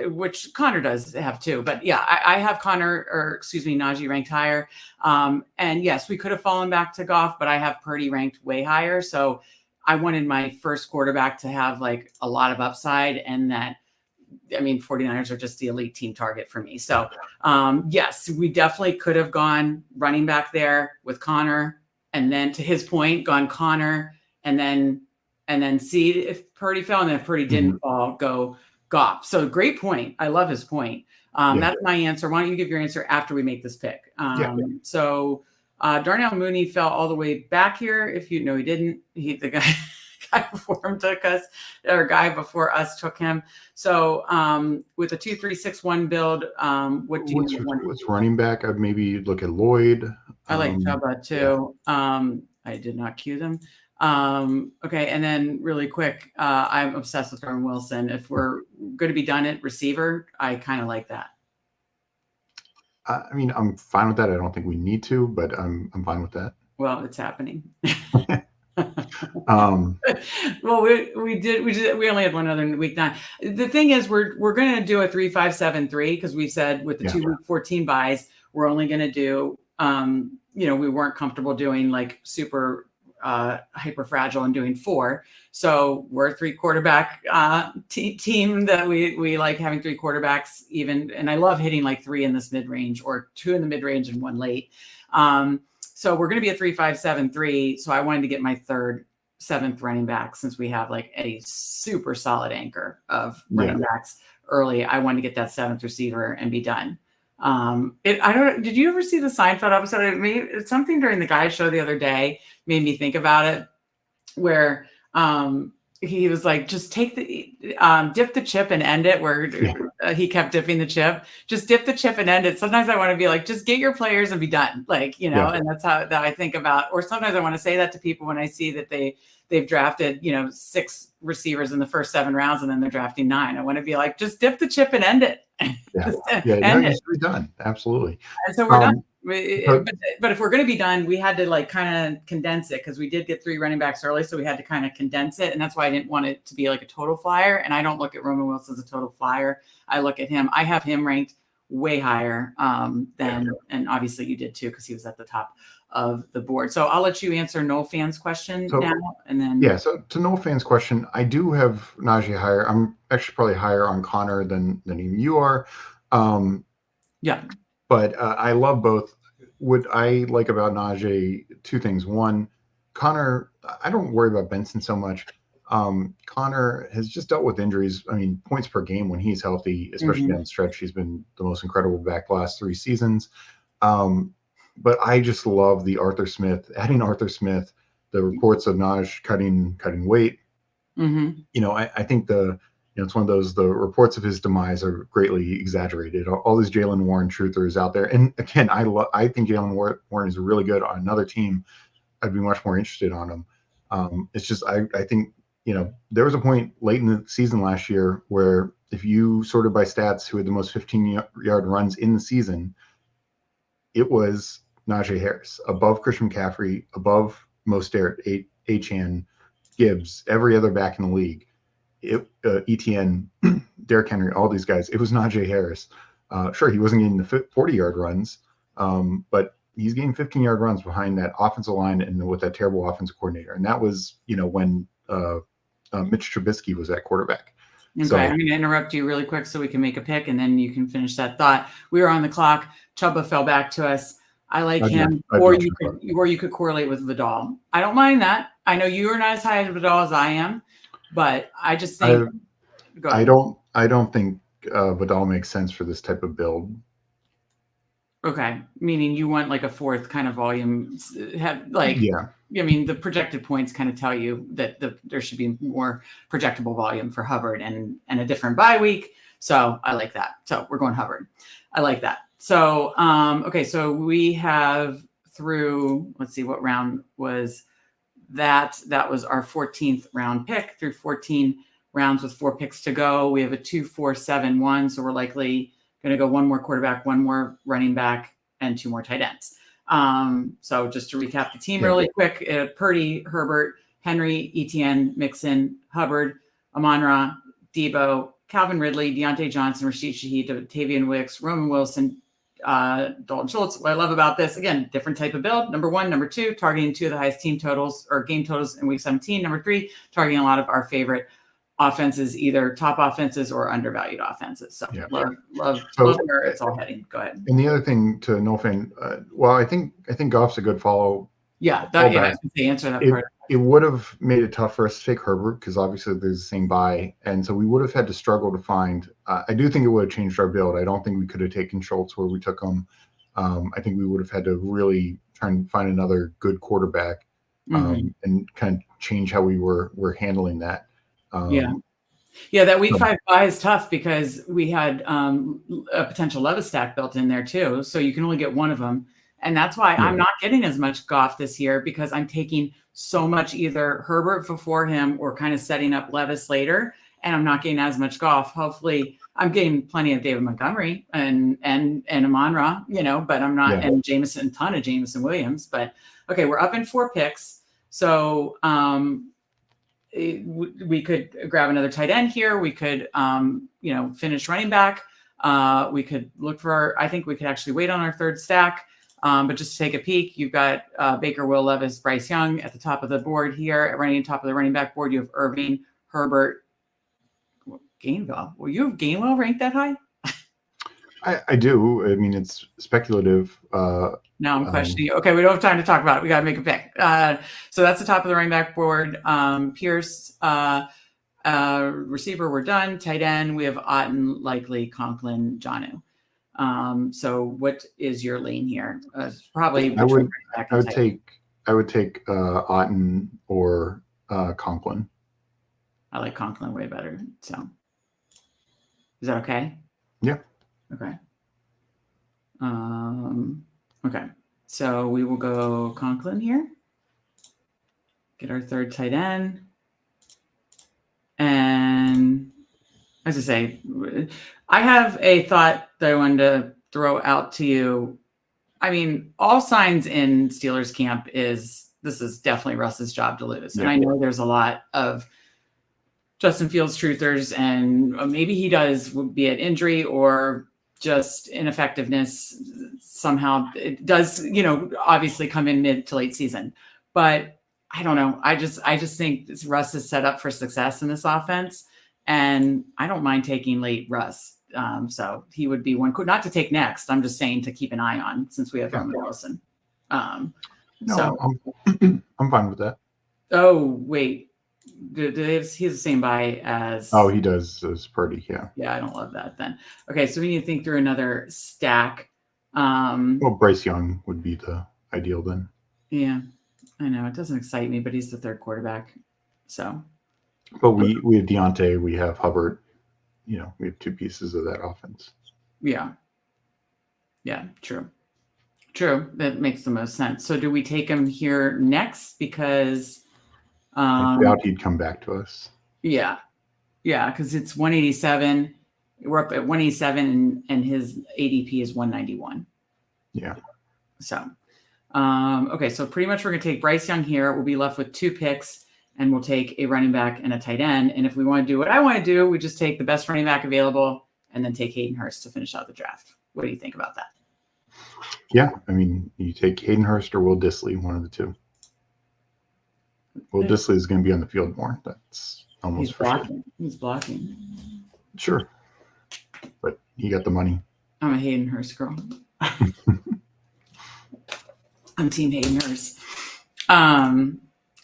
which Connor does have too. But yeah, I have Najee ranked higher. And yes, we could have fallen back to Goff, but I have Purdy ranked way higher. So I wanted my first quarterback to have like a lot of upside, and that, I mean, 49ers are just the elite team target for me. So yes, we definitely could have gone running back there with Connor. And then to his point, gone Connor and then see if Purdy fell, and then if Purdy didn't fall, go Goff. So great point. I love his point. That's my answer. Why don't you give your answer after we make this pick? So Darnell Mooney fell all the way back here. If you know, he didn't. The guy before him took us, or guy before us took him. So with a 2-3-6-1 build, what do you want? What's running back? I'd maybe look at Lloyd. I like Chuba too. I did not cue them. Okay, and then really quick, I'm obsessed with Aaron Wilson. If we're going to be done at receiver, I kind of like that. I mean, I'm fine with that. I don't think we need to, but I'm fine with that. Well, it's happening. Well, we only had one other in week 9. The thing is, we're going to do a 3-5-7-3 because we said with the 2 week 14 buys, we're only going to do, we weren't comfortable doing like super hyper fragile and doing 4. So we're a 3 quarterback team that we like having 3 quarterbacks even. And I love hitting like 3 in this mid range, or 2 in the mid range and 1 late. So we're going to be a 3-5-7-3. So I wanted to get my 3rd, 7th running back, since we have like a super solid anchor of running backs early. I wanted to get that 7th receiver and be done. Did you ever see the Seinfeld episode? It's something during the guys show the other day made me think about it, where he was like, just take dip the chip and end it, where he kept dipping the chip. Just dip the chip and end it. Sometimes I want to be like, just get your players and be done. Like, and that's how that I think about, or sometimes I want to say that to people when I see that they've drafted, 6 receivers in the first 7 rounds, and then they're drafting 9. I want to be like, just dip the chip and end it. It's done. Absolutely. And so we're done. But if we're going to be done, we had to like kind of condense it, because we did get 3 running backs early. So we had to kind of condense it. And that's why I didn't want it to be like a total flyer. And I don't look at Roman Wilson as a total flyer. I look at him. I have him ranked way higher than, and obviously you did too, because he was at the top of the board. So I'll let you answer Noel Fan's question now. And then. So to Noel Fan's question, I do have Najee higher. I'm actually probably higher on Connor than even you are. But I love both. What I like about Najee, 2 things. One, Connor, I don't worry about Benson so much. Connor has just dealt with injuries. I mean, points per game when he's healthy, especially down the stretch, he's been the most incredible back the last 3 seasons. But I just love the adding Arthur Smith, the reports of Naj cutting weight. I think it's one of those, the reports of his demise are greatly exaggerated. All these Jaylen Warren truthers out there. And again, I think Jaylen Warren is really good on another team. I'd be much more interested on him. It's just, I think, there was a point late in the season last year where if you sorted by stats who had the most 15-yard runs in the season, it was Najee Harris, above Christian McCaffrey, above Mostert, Achane, Gibbs, every other back in the league. ETN, Derrick Henry, all these guys. It was Najee Harris. Sure, he wasn't getting the 40-yard runs, but he's getting 15-yard runs behind that offensive line and with that terrible offensive coordinator. And that was, when Mitch Trubisky was at quarterback. Okay, so, I'm going to interrupt you really quick so we can make a pick, and then you can finish that thought. We were on the clock. Chuba fell back to us. I like him, or you could correlate with Vidal. I don't mind that. I know you are not as high as Vidal as I am, but I just think I don't think Vidal makes sense for this type of build. Okay, meaning you want like a 4th kind of volume, I mean, the projected points kind of tell you that there should be more projectable volume for Hubbard and a different bye week. So I like that. So we're going Hubbard. I like that. So, okay. So we have through, let's see, what round was that? That was our 14th round pick, through 14 rounds with 4 picks to go. We have a 2-4-7-1. So we're likely going to go 1 more quarterback, 1 more running back, and 2 more tight ends. So just to recap the team really quick, Purdy, Herbert, Henry, Etienne, Mixon, Hubbard, Amon-Ra, Debo, Calvin Ridley, Deontay Johnson, Rashid Shaheed, Tavian Wicks, Roman Wilson, Dalton Schultz. What I love about this, again, different type of build. Number 1, number 2, targeting 2 of the highest team totals or game totals in week 17. Number 3, targeting a lot of our favorite offenses, either top offenses or undervalued offenses. So love where it's all heading. Go ahead. And the other thing to no fan, well, I think Goff's a good follow. Yeah, I was going to answer that part. It would have made it tough for us to take Herbert because obviously there's the same buy, and so we would have had to struggle to find. I do think it would have changed our build. I don't think we could have taken Schultz where we took him. I think we would have had to really try and find another good quarterback and kind of change how we were handling that. That week 5 buy is tough because we had a potential Levis stack built in there too. So you can only get one of them. And that's why I'm not getting as much Goff this year because I'm taking so much either Herbert before him or kind of setting up Levis later. And I'm not getting as much Goff. Hopefully I'm getting plenty of David Montgomery and Amon-Ra, but I'm not, and Jameson, a ton of Jameson Williams. But okay, we're up in 4 picks. So we could grab another tight end here. We could, finish running back. We could look for I think we could actually wait on our 3rd stack. But just to take a peek, you've got Baker, Will Levis, Bryce Young at the top of the board here. Running top of the running back board, you have Irving, Herbert, Gainwell. Will you have Gainwell ranked that high? I do. I mean, it's speculative. Now I'm questioning. Okay, we don't have time to talk about it. We got to make a pick. So that's the top of the running back board. Pierce, receiver, we're done. Tight end, we have Otten, Likely, Conklin, Jonnu. So what is your lane here? Probably I would take Otten or Conklin. I like Conklin way better. So is that okay? Yeah. Okay. Okay. So we will go Conklin here. Get our 3rd tight end. And as I say, I have a thought that I wanted to throw out to you. I mean, all signs in Steelers camp is this is definitely Russ's job to lose. And I know there's a lot of Justin Fields truthers, and maybe he does, be it injury or just ineffectiveness. Somehow it does, obviously come in mid to late season. But I don't know. I just think Russ is set up for success in this offense. And I don't mind taking late Russ. So he would be one, not to take next. I'm just saying to keep an eye on since we have Roman Wilson. I'm fine with that. Oh, wait. He's the same buy as. Oh, he does as Purdy. Yeah. Yeah, I don't love that then. Okay, so we need to think through another stack. Well, Bryce Young would be the ideal then. Yeah, I know. It doesn't excite me, but he's the 3rd quarterback. So. But we have Deontay, we have Hubbard. We have 2 pieces of that offense. Yeah. Yeah, true. That makes the most sense. So do we take him here next? Because I doubt he'd come back to us. Yeah, because it's 187. We're up at 187, and his ADP is 191. Yeah. So, okay, so pretty much we're going to take Bryce Young here. We'll be left with 2 picks. And we'll take a running back and a tight end. And if we want to do what I want to do, we just take the best running back available and then take Hayden Hurst to finish out the draft. What do you think about that? Yeah, I mean, you take Hayden Hurst or Will Dissly, one of the 2. Will Dissly is going to be on the field more. That's almost for sure. He's blocking. Sure. But he got the money. I'm a Hayden Hurst girl. I'm team Hayden Hurst.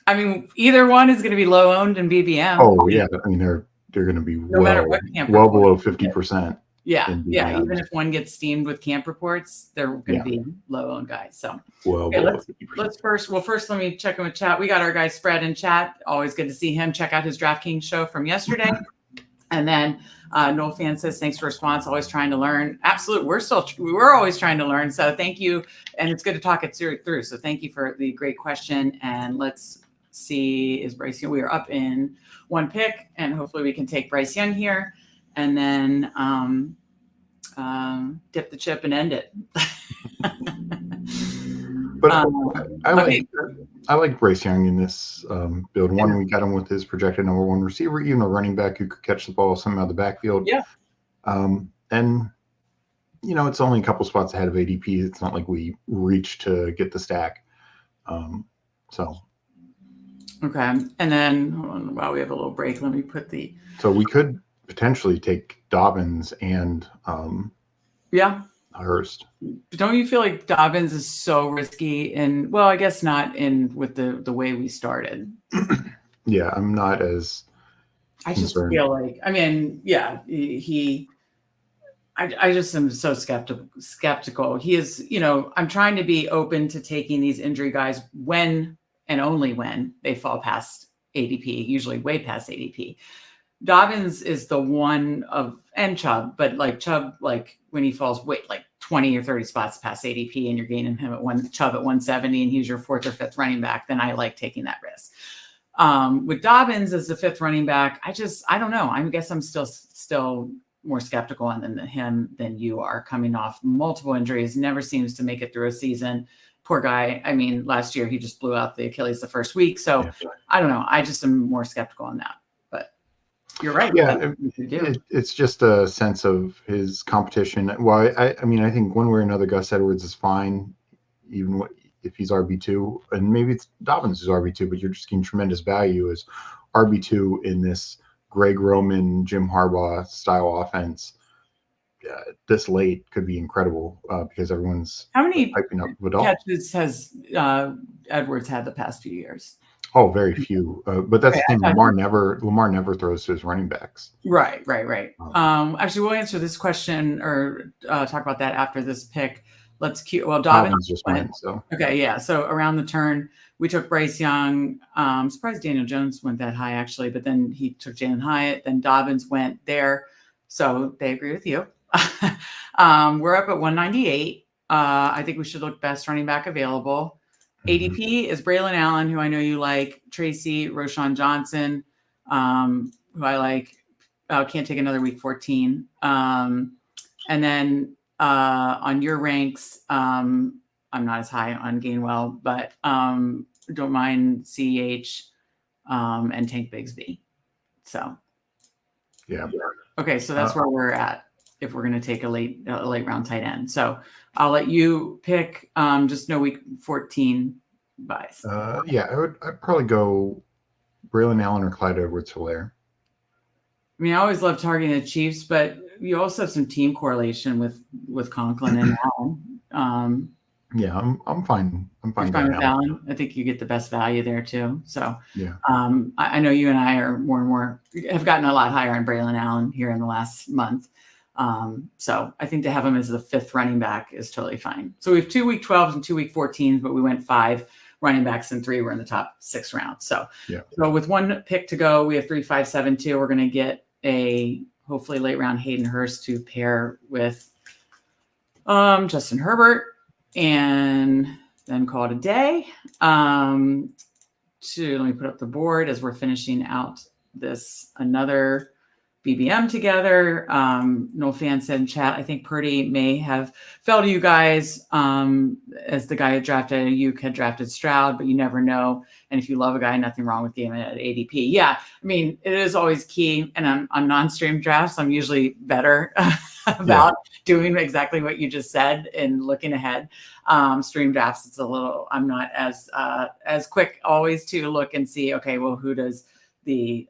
I mean, either one is going to be low owned in BBM. Oh yeah, I mean they're going to be well below 50%. Yeah. Even if one gets steamed with camp reports, they're going to be low owned guys. So let's first let me check in with chat. We got our guy Spread in chat. Always good to see him. Check out his DraftKings show from yesterday. And then Noel Fan says, thanks for response. Always trying to learn. Absolutely. We're always trying to learn. So thank you. And it's good to talk it through. So thank you for the great question. And let's see, is Bryce Young? We are up in 1 pick, and hopefully we can take Bryce Young here and then dip the chip and end it. But I I like Bryce Young in this build. One, Yeah. we got him with his projected number one receiver, even a running back who could catch the ball somehow out of the backfield. Yeah. And it's only a couple spots ahead of ADP. It's not like we reach to get the stack. So. Okay. And then hold on, while we have a little break, let me put the. So we could potentially take Dobbins and Yeah. Hurst. Don't you feel like Dobbins is so risky? And well, I guess not in with the way we started. Yeah, I'm not as. I just feel like, I mean, yeah, I just am so skeptical. He is, I'm trying to be open to taking these injury guys when and only when they fall past ADP, usually way past ADP. Dobbins is the one and Chubb, but like Chubb, like when he falls like 20 or 30 spots past ADP and you're gaining him at Chubb at 170 and he's your fourth or fifth running back, then I like taking that risk. With Dobbins as the fifth running back, I don't know. I guess I'm still more skeptical on him than you are, coming off multiple injuries, never seems to make it through a season. Poor guy. I mean, last year he just blew out the Achilles the first week. So yeah. I don't know. I just am more skeptical on that, but you're right. Yeah. It's just a sense of his competition. Well, I mean, I think one way or another, Gus Edwards is fine, even if he's RB2, and maybe it's Dobbins is RB2, but you're just getting tremendous value as RB2 in this Greg Roman, Jim Harbaugh style offense. This late could be incredible because everyone's how many hyping up Vidal. Catches has Edwards had the past few years? Oh, very few. But that's the thing. Lamar never throws to his running backs. Right. Actually, we'll answer this question or talk about that after this pick. Dobbins just went. So okay, yeah. So around the turn, we took Bryce Young. Surprised Daniel Jones went that high actually, but then he took Jalen Hyatt. Then Dobbins went there. So they agree with you. We're up at 198. I think we should look best running back available. ADP is Braylon Allen, who I know you like. Tracy, Roshan Johnson, who I like. Can't take another week 14. And then on your ranks, I'm not as high on Gainwell, but don't mind CH and Tank Bigsby. So yeah. Okay, so that's where we're at if we're going to take a late round tight end. So I'll let you pick. Just no week 14 buys. Yeah, I'd probably go Braylon Allen or Clyde Edwards-Helaire. I mean, I always love targeting the Chiefs, but you also have some team correlation with Conklin and Allen. Yeah, I'm fine. I'm fine with Allen. I think you get the best value there too. So yeah, I know you and I are more and more have gotten a lot higher on Braylon Allen here in the last month. So I think to have him as the fifth running back is totally fine. So we have 2 week 12s and 2 week 14s, but we went 5 running backs and 3 were in the top 6 rounds. So with 1 pick to go, we have 3, 5, 7, 2. We're going to get a hopefully late round Hayden Hurst to pair with Justin Herbert and then call it a day. Let me put up the board as we're finishing out another BBM together. No fan said in chat, I think Purdy may have fell to you guys as the guy who drafted Ayuk had drafted Stroud, but you never know. And if you love a guy, nothing wrong with getting at ADP. Yeah, I mean, it is always key. And on non-stream drafts, I'm usually better about doing exactly what you just said and looking ahead. Stream drafts, I'm not as quick always to look and see, okay, well, who does the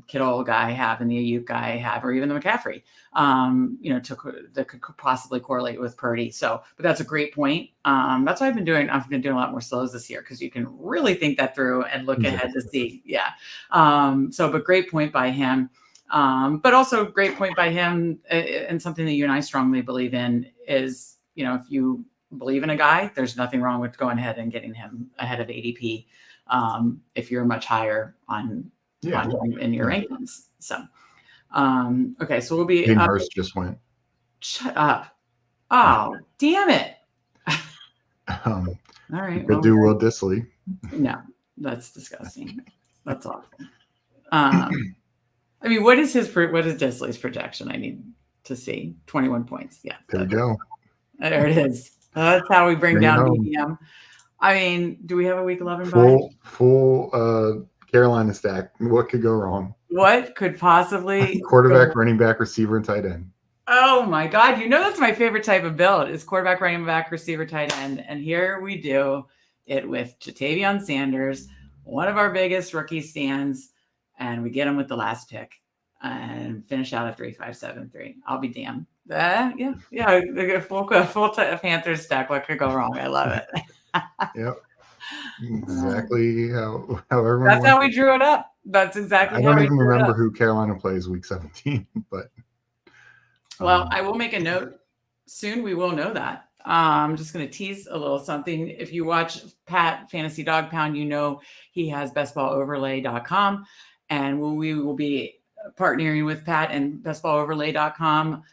Kittle guy have and the Ayuk guy have, or even the McCaffrey, that could possibly correlate with Purdy. So, but that's a great point. That's what I've been doing. I've been doing a lot more slows this year because you can really think that through and look ahead to see. Yeah. But great point by him. But also great point by him. And something that you and I strongly believe in is, if you believe in a guy, there's nothing wrong with going ahead and getting him ahead of ADP. If you're much higher in your rankings. So, okay. So we'll be. Hurst just went. Shut up. Oh, damn it. All right. Could do Will Dissly. No, that's disgusting. That's awful. I mean, what is Dissly's projection? I need to see 21 points. Yeah. There you go. There it is. That's how we bring down BBM. I mean, do we have a week 11 bye? Full Carolina stack. What could go wrong? What could possibly Quarterback, go? running back, receiver, and tight end. Oh my God. You know, that's my favorite type of build is quarterback, running back, receiver, tight end. And here we do it with Jatavion Sanders, one of our biggest rookie stands, and we get him with the last pick and finish out at 3-5-7-3. I'll be damned. Yeah. Full Panthers stack. What could go wrong? I love it. Yep. Exactly how everyone. That's how we drew it up. That's exactly I how don't we even drew it remember up. who Carolina plays week 17, but Well, I will make a note soon. We will know that. I'm just going to tease a little something. If you watch Pat Fantasy Dog Pound, you know he has bestballoverlay.com, and we will be partnering with Pat and bestballoverlay.com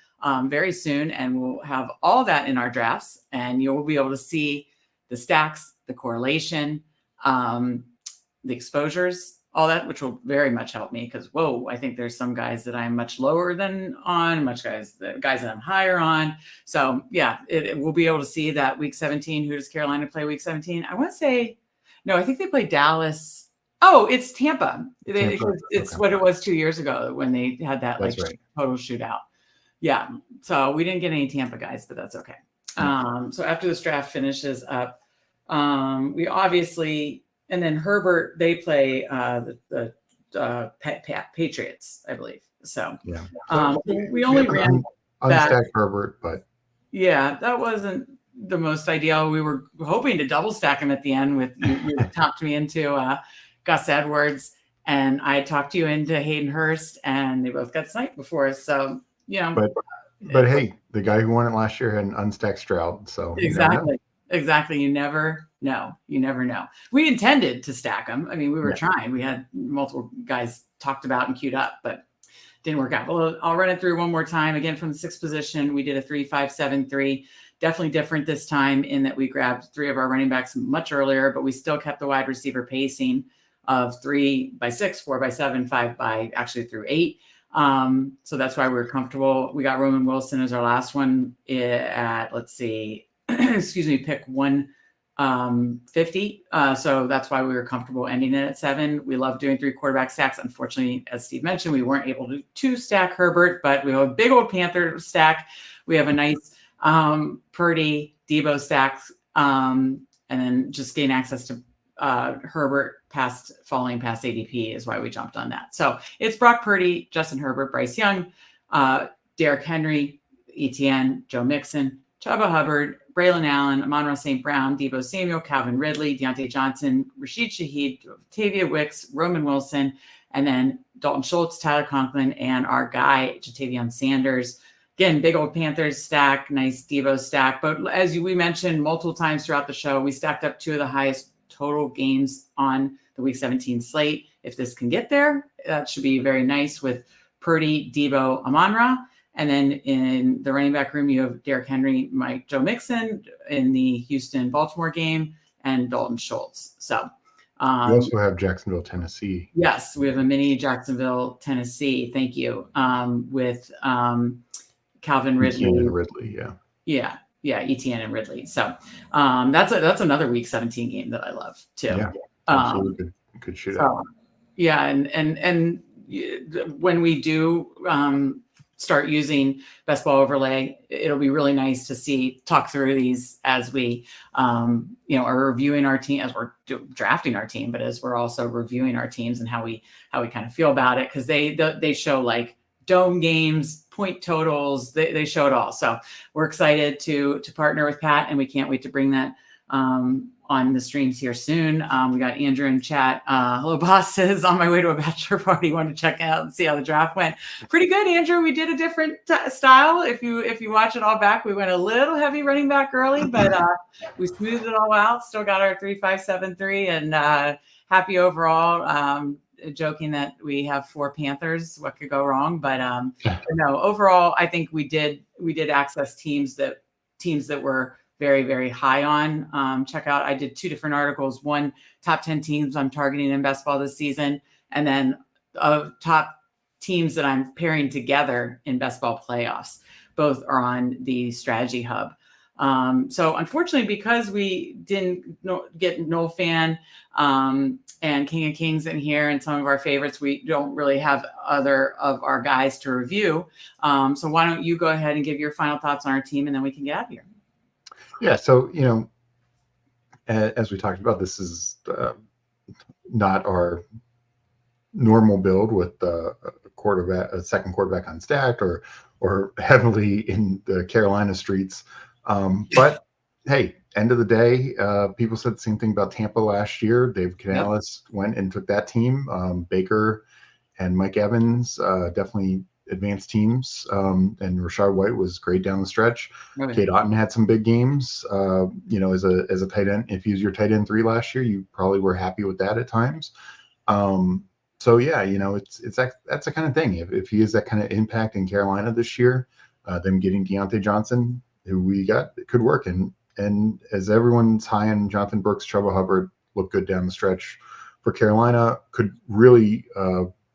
very soon, and we'll have all that in our drafts, and you'll be able to see the stacks, the correlation, the exposures, all that, which will very much help me because, I think there's some guys that I'm much lower than on, guys that I'm higher on. So yeah, we'll be able to see that week 17. Who does Carolina play week 17? I want to say, no, I think they play Dallas. Oh, it's Tampa. It's what it was 2 years ago when they had that total shootout. Yeah. So we didn't get any Tampa guys, but that's okay. So after this draft finishes up, we obviously, and then Herbert, they play the Patriots, I believe. So yeah, we only ran unstacked Herbert, but yeah, that wasn't the most ideal. We were hoping to double stack him at the end with you talked me into Gus Edwards, and I talked you into Hayden Hurst, and they both got sniped before us. So but hey, the guy who won it last year had an unstacked Stroud, so Exactly. You never know. We intended to stack them. I mean, we were trying. We had multiple guys talked about and queued up, but didn't work out. Well, I'll run it through one more time. Again, from the 6th position, we did a 3-5-7-3. Definitely different this time in that we grabbed 3 of our running backs much earlier, but we still kept the wide receiver pacing of 3-6, 4-7, 5 actually through 8. So that's why we were comfortable. We got Roman Wilson as our last one at, let's see, pick 150. So that's why we were comfortable ending it at 7. We love doing 3 quarterback stacks. Unfortunately, as Steve mentioned, we weren't able to stack Herbert, but we have a big old Panther stack. We have a nice Purdy Debo stack, and then just gain access to Herbert falling past ADP is why we jumped on that. So it's Brock Purdy, Justin Herbert, Bryce Young, Derrick Henry, Etienne, Joe Mixon, Chuba Hubbard, Braylon Allen, Amon-Ra St. Brown, Deebo Samuel, Calvin Ridley, Deontay Johnson, Rashid Shaheed, Tavia Wicks, Roman Wilson, and then Dalton Schultz, Tyler Conklin, and our guy, Jatavion Sanders. Again, big old Panthers stack, nice Deebo stack. But as we mentioned multiple times throughout the show, we stacked up 2 of the highest total games on the Week 17 slate. If this can get there, that should be very nice with Purdy, Deebo, Amon-Ra. And then in the running back room, you have Derrick Henry, Joe Mixon in the Houston-Baltimore game, and Dalton Schultz. So you also have Jacksonville, Tennessee. Yes, we have a mini Jacksonville, Tennessee. Thank you. With Calvin Ridley. Etienne and Ridley, yeah, Etienne and Ridley. So that's another Week 17 game that I love too. Yeah, absolutely good shootout. And when we do start using Best Ball Overlay, it'll be really nice to talk through these as we, are reviewing our team, as we're drafting our team, but as we're also reviewing our teams and how we kind of feel about it. Cause they show like dome games, point totals, they show it all. So we're excited to partner with Pat, and we can't wait to bring that on the streams here soon. We got Andrew in chat. Hello, boss says on my way to a bachelor party. Want to check out and see how the draft went. Pretty good, Andrew. We did a different style. If you watch it all back, we went a little heavy running back early, but we smoothed it all out. Still got our 3-5-7-3 and happy overall. Joking that we have 4 Panthers. What could go wrong? But no, overall, I think we did access teams that were very, very high on. Check out, I did 2 different articles, one top 10 teams I'm targeting in best ball this season, and then top teams that I'm pairing together in best ball playoffs. Both are on the Strategy Hub. So unfortunately, because we didn't get Noel Fan and King of Kings in here and some of our favorites, we don't really have other of our guys to review. So why don't you go ahead and give your final thoughts on our team, and then we can get out of here. Yeah. So, as we talked about, this is not our normal build with a second quarterback unstacked or heavily in the Carolina streets. But hey, end of the day, people said the same thing about Tampa last year. David Canales went and took that team. Baker and Mike Evans definitely advanced teams. And Rashad White was great down the stretch. Okay. Cade Otton had some big games. As a tight end, if he was your tight end 3 last year, you probably were happy with that at times. So yeah, it's that's the kind of thing. If he is that kind of impact in Carolina this year, them getting Deontay Johnson, who we got, it could work. And as everyone's high on Jonathan Brooks, Chuba Hubbard looked good down the stretch for Carolina, could really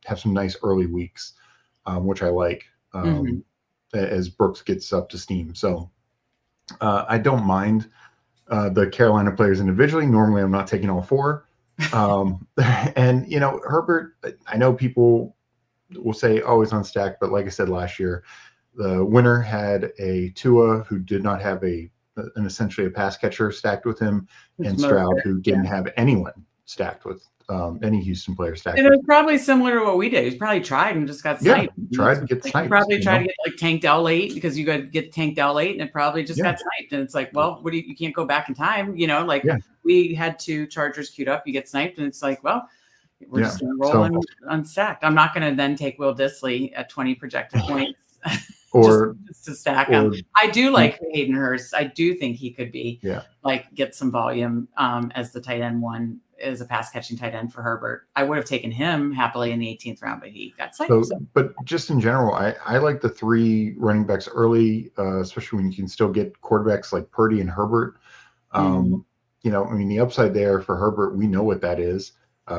have some nice early weeks, which I like as Brooks gets up to steam. So I don't mind the Carolina players individually. Normally, I'm not taking all 4. And Herbert, I know people will say, oh, he's unstacked, but like I said last year, the winner had a Tua who did not have essentially a pass catcher stacked with him, and Stroud who didn't have anyone stacked with any Houston player stacked. And it was probably similar to what we did. He's probably tried and just got sniped. Tried to get sniped. Probably tried to get like tanked out late, because you got to get tanked out late, and it probably just got sniped. And it's like, well, you can't go back in time, we had 2 Chargers queued up, you get sniped, and it's like, well, we're just going to roll unstacked. I'm not going to then take Will Dissly at 20 projected points or just to stack him. I do like Hayden Hurst. I do think he could be get some volume as the tight end 1, as a pass catching tight end for Herbert. I would have taken him happily in the 18th round, but he got sniped. But just in general, I like the 3 running backs early, especially when you can still get quarterbacks like Purdy and Herbert. The upside there for Herbert, we know what that is.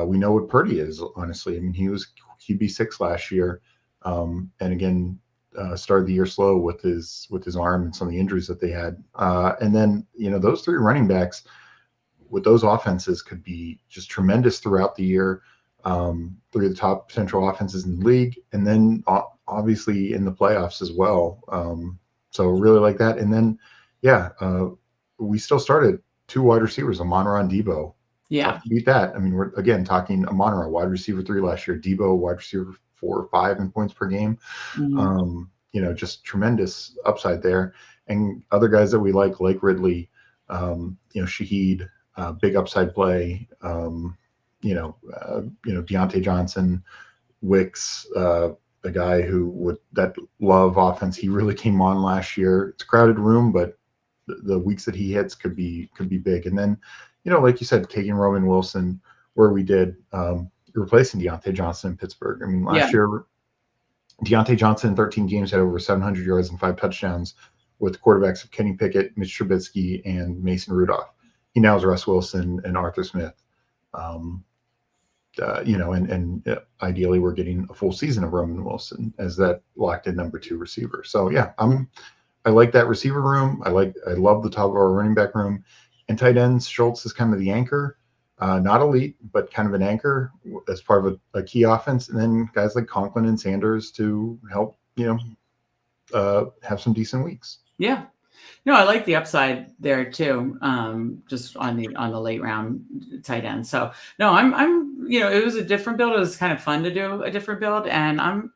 We know what Purdy is, honestly. I mean, he was QB6 last year. And again, started the year slow with his arm and some of the injuries that they had. And then, those 3 running backs with those offenses could be just tremendous throughout the year. 3 of the top potential offenses in the league, and then obviously in the playoffs as well. So really like that. And then, we still started 2 wide receivers, Amon-Ra and Debo. Yeah. Beat that. I mean, we're again talking Amon-Ra, wide receiver 3 last year, Debo, wide receiver 4 or 5 in points per game. Just tremendous upside there. And other guys that we like Ridley, Shaheed, big upside play, Deontay Johnson, Wicks, the guy who would that love offense. He really came on last year. It's a crowded room, but the weeks that he hits could be big. And then, like you said, taking Roman Wilson where we did, replacing Deontay Johnson in Pittsburgh. I mean, last year, Deontay Johnson in 13 games had over 700 yards and 5 touchdowns with the quarterbacks of Kenny Pickett, Mitch Trubisky, and Mason Rudolph. He now has Russ Wilson and Arthur Smith. And ideally we're getting a full season of Roman Wilson as that locked in number 2 receiver. So yeah, I like that receiver room. I love the top of our running back room, and tight ends. Schultz is kind of the anchor, not elite, but kind of an anchor as part of a key offense. And then guys like Conklin and Sanders to help, have some decent weeks. Yeah. No, I like the upside there too. Just on the late round tight end. So no, I'm it was a different build. It was kind of fun to do a different build, and I'm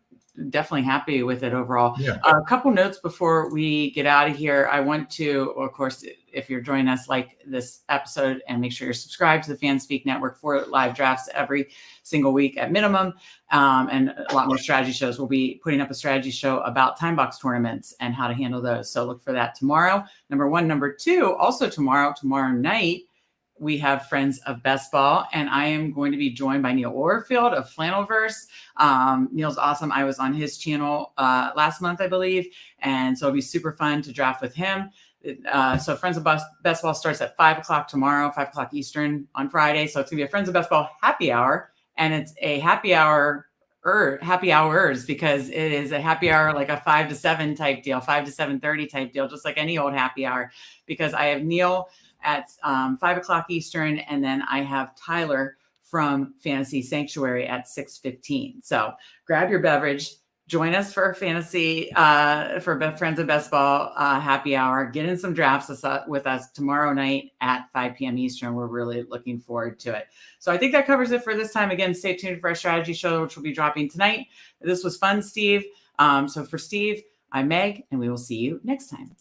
definitely happy with it overall. Yeah. A couple notes before we get out of here. I want to, of course, if you're joining us, like this episode, and make sure you're subscribed to the Fan Speak Network for live drafts every single week at minimum, and a lot more strategy shows. We'll be putting up a strategy show about time box tournaments and how to handle those. So look for that tomorrow. Number 1. Number 2, also tomorrow night, we have Friends of Best Ball, and I am going to be joined by Neil Orfield of Flannelverse. Neil's awesome. I was on his channel last month, I believe, and so it'll be super fun to draft with him. So Friends of Best Ball starts at 5 o'clock tomorrow, 5 o'clock Eastern on Friday. So it's gonna be a Friends of Best Ball happy hour, and it's a happy hour happy hours, because it is a happy hour, like a 5 to 7 type deal, 5 to 7:30 type deal, just like any old happy hour, because I have Neil at 5 o'clock Eastern, and then I have Tyler from Fantasy Sanctuary at 6:15. So grab your beverage, join us for fantasy, for Friends of Best Ball happy hour. Get in some drafts with us tomorrow night at 5 p.m. Eastern. We're really looking forward to it. So I think that covers it for this time. Again, stay tuned for our strategy show, which will be dropping tonight. This was fun, Steve. So for Steve, I'm Meg, and we will see you next time.